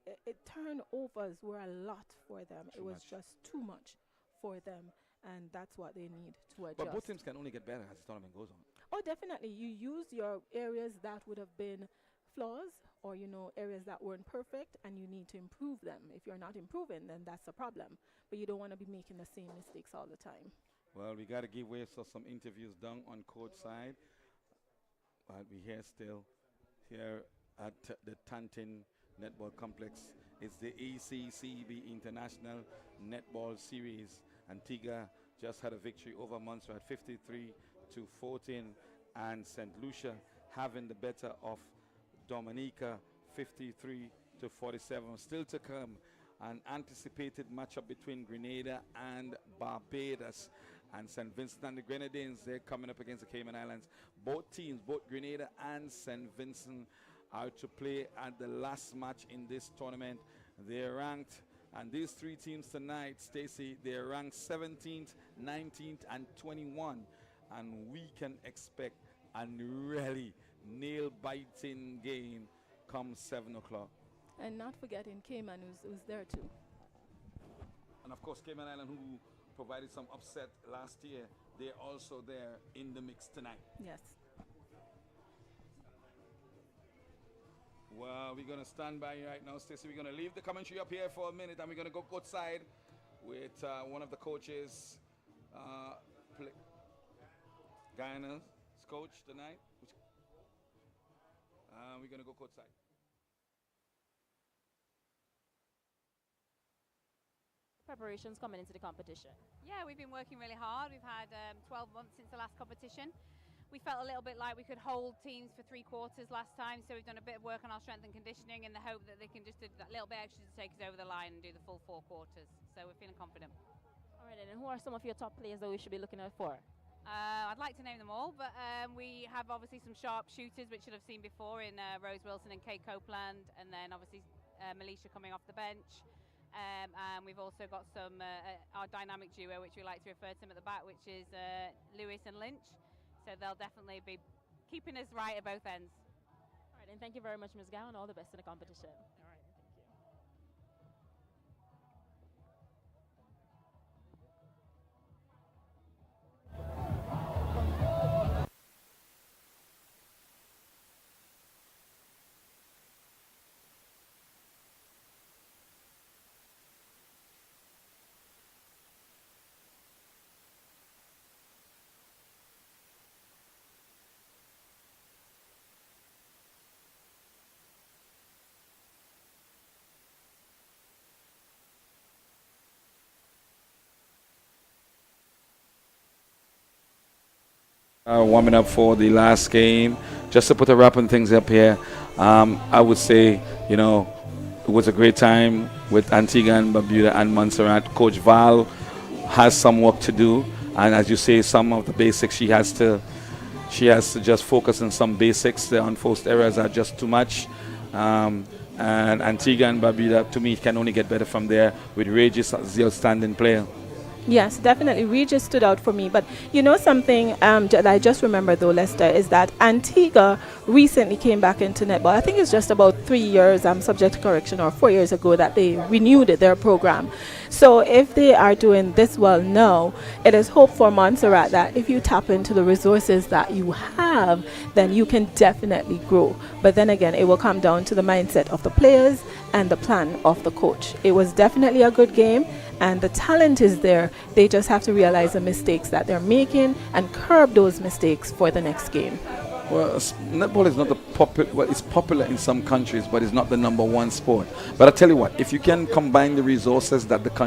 turnovers were a lot for them. It was just too much for them. And that's what they need to adjust. But both teams can only get better as the tournament goes on. Oh, definitely. You use your areas that would have been flaws or, areas that weren't perfect, and you need to improve them. If you're not improving, then that's a problem. But you don't want to be making the same mistakes all the time. Well, we got to give way for some interviews done on court side. But we here at the Tanteen Netball Complex. It's the ECCB International Netball Series. Antigua just had a victory over Montserrat, 53-14, and St. Lucia having the better of Dominica, 53-47. Still to come, an anticipated matchup between Grenada and Barbuda, and St. Vincent and the Grenadines. They're coming up against the Cayman Islands. Both teams, both Grenada and St. Vincent, are to play at the last match in this tournament. They're ranked. And these three teams tonight, Stacey, they're ranked 17th, 19th, and 21. And we can expect a really nail-biting game come 7 o'clock. And not forgetting Cayman, who's there too. And of course, Cayman Island, who provided some upset last year, they're also there in the mix tonight. Yes. Well, we're going to stand by right now, Stacey. We're going to leave the commentary up here for a minute, and we're going to go outside with one of the coaches, Guyana's coach tonight. We're going to go outside. Preparations coming into the competition. Yeah, we've been working really hard. We've had 12 months since the last competition. We felt a little bit like we could hold teams for 3 quarters last time, so we've done a bit of work on our strength and conditioning in the hope that they can just do that little bit extra to take us over the line and do the full 4 quarters. So we're feeling confident. All right, and who are some of your top players that we should be looking out for? I'd like to name them all, but we have obviously some sharp shooters, which you'll have seen before in Rose Wilson and Kate Copeland, and then obviously Melisha coming off the bench. And we've also got some our dynamic duo, which we like to refer to them at the back, which is Lewis and Lynch. So they'll definitely be keeping us right at both ends. All right, and thank you very much, Ms. Gowan. All the best in the competition. All right, thank you. Warming up for the last game. Just to put a wrap on things up here, I would say, it was a great time with Antigua and Barbuda and Montserrat. Coach Val has some work to do, and as you say, some of the basics she has to just focus on some basics. The unforced errors are just too much. And Antigua and Barbuda, to me, can only get better from there with Regis as the outstanding player. Yes, definitely. Regis stood out for me. But something that I just remember, though, Lester, is that Antigua recently came back into netball. I think it's just about 3 years, I'm subject to correction, or 4 years ago that they renewed their program. So if they are doing this well now, it is hope for Montserrat that if you tap into the resources that you have, then you can definitely grow. But then again, it will come down to the mindset of the players and the plan of the coach. It was definitely a good game, and the talent is there. They just have to realize the mistakes that they're making and curb those mistakes for the next game. Well, netball is not it's popular in some countries, but it's not the #1 sport. But I tell you what, if you can combine the resources that the country